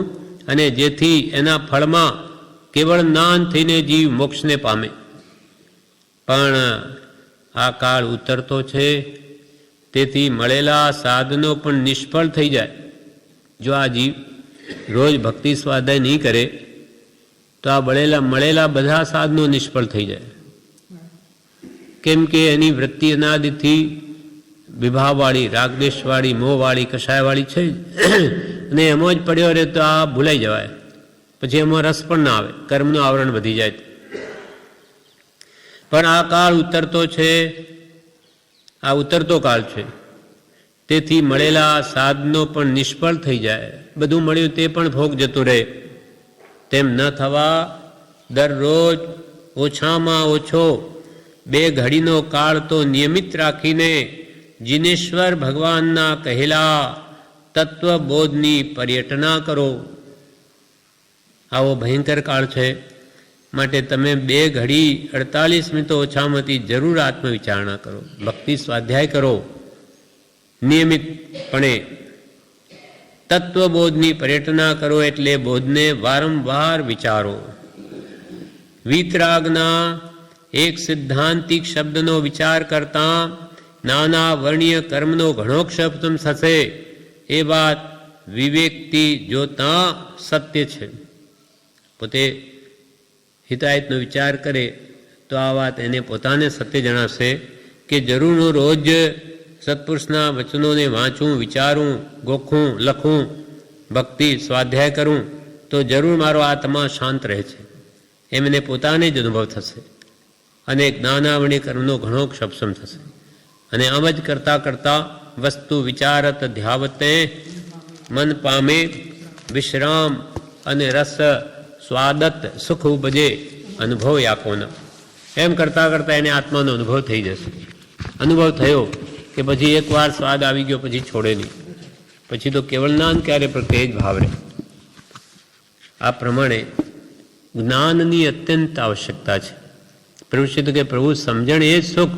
અને જેથી એના ફળમાં કેવળ જ્ઞાન થઈને જીવ મોક્ષને પામે. પણ આ કાળ ઉતરતો છે, તેથી મળેલા સાધનો પણ નિષ્ફળ થઈ જાય. જો આ જીવ રોજ ભક્તિ સ્વાધ્યાય નહીં કરે તો આ મળેલા બધા સાધનો નિષ્ફળ થઈ જાય. કેમ કે એની વૃત્તિ અનાદિથી વિભાવવાળી, રાગદેશવાળી, મોહવાળી, કષાયવાળી છે, અને એમાં જ પડ્યો રહે તો આ ભૂલાઈ જવાય. પછી એમાં રસ પણ ના આવે, કર્મનું આવરણ વધી જાય. પણ આ કાળ ઉતરતો છે, આ ઉતરતો કાળ છે, તેથી મળેલા સાધનો પણ નિષ્ફળ થઈ જાય. બધું મળ્યું તે પણ ભોગ જતું રહે. તેમ ન થવા દરરોજ ઓછામાં ઓછો 2 ઘડીનો કાળ તો નિયમિત રાખીને જીનેશ્વર ભગવાનના કહેલા તત્વબોધની પર્યટના કરો. આવો ભયંકર કાળ છે, માટે તમે 2 ઘડી 48 મિનિટો ઓછામાંથી જરૂર આત્મવિચારણા કરો, ભક્તિ સ્વાધ્યાય કરો નિયમિતપણે. તત્વબોધની પર્યટના કરો એટલે બોધને વારંવાર વિચારો. વીતરાગના એક સિદ્ધાંતિક શબ્દનો વિચાર કરતા નાના વર્ણીય કર્મનો ઘણો ક્ષેપતમ થશે, એ વાત વિવેકથી જોતા સત્ય છે. પોતે હિતાયતનો વિચાર કરે તો આ વાત એને પોતાને સત્ય જણાશે કે જરૂર હું રોજ સત્પુરુષના વચનોને વાંચું, વિચારું, ગોખું, લખું, ભક્તિ સ્વાધ્યાય કરું તો જરૂર મારો આત્મા શાંત રહે છે, એમ એને પોતાને જ અનુભવ થશે. અને જ્ઞાનાવણી કર્મનો ઘણો ક્ષપસમ થશે. અને આમ જ કરતાં કરતાં વસ્તુ વિચારત ધ્યાવતે મન પામે વિશ્રામ અને રસ સ્વાદત સુખ ઉપજે અનુભવ યાકોના. એમ કરતાં કરતાં એને આત્માનો અનુભવ થઈ જશે. અનુભવ થયો કે પછી એકવાર સ્વાદ આવી ગયો પછી છોડે નહીં, પછી તો કેવળ જ્ઞાન ક્યારે પ્રત્યે જ ભાવ રહે. આ પ્રમાણે જ્ઞાનની અત્યંત આવશ્યકતા છે. પ્રભુ કે પ્રભુ સમજણ એ જ સુખ,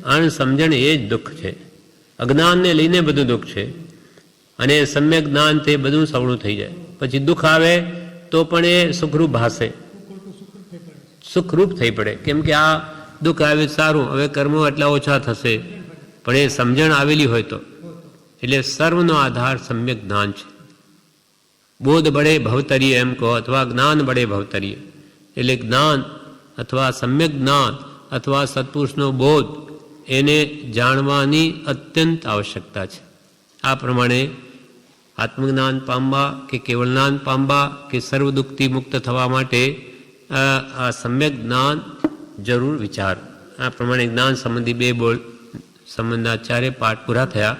આણ સમજણ એ જ દુઃખ છે. અજ્ઞાનને લઈને બધું દુઃખ છે, અને સમ્યક જ્ઞાન તે બધું સવળું થઈ જાય. પછી દુઃખ આવે તો પણ એ સુખરૂપ ભાષે, સુખરૂપ થઈ પડે. કેમ કે આ દુઃખ આવે સારું, હવે કર્મો એટલા ઓછા થશે, પણ એ સમજણ આવેલી હોય તો. એટલે સર્વનો આધાર સમ્યક જ્ઞાન છે. બોધ બળે ભવતરીય એમ કહો, અથવા જ્ઞાન બળે ભવતરીય. એટલે જ્ઞાન અથવા સમ્યક જ્ઞાન અથવા સત્પુરુષનો બોધ એને જાણવાની અત્યંત આવશ્યકતા છે. આ પ્રમાણે આત્મજ્ઞાન પામવા કે કેવળ જ્ઞાન પામવા કે સર્વ દુઃખથી મુક્ત થવા માટે આ સમ્યક જ્ઞાન જરૂર વિચારો. આ પ્રમાણે જ્ઞાન સંબંધી 2 બોલ સંબંધના 4 પાઠ પૂરા થયા.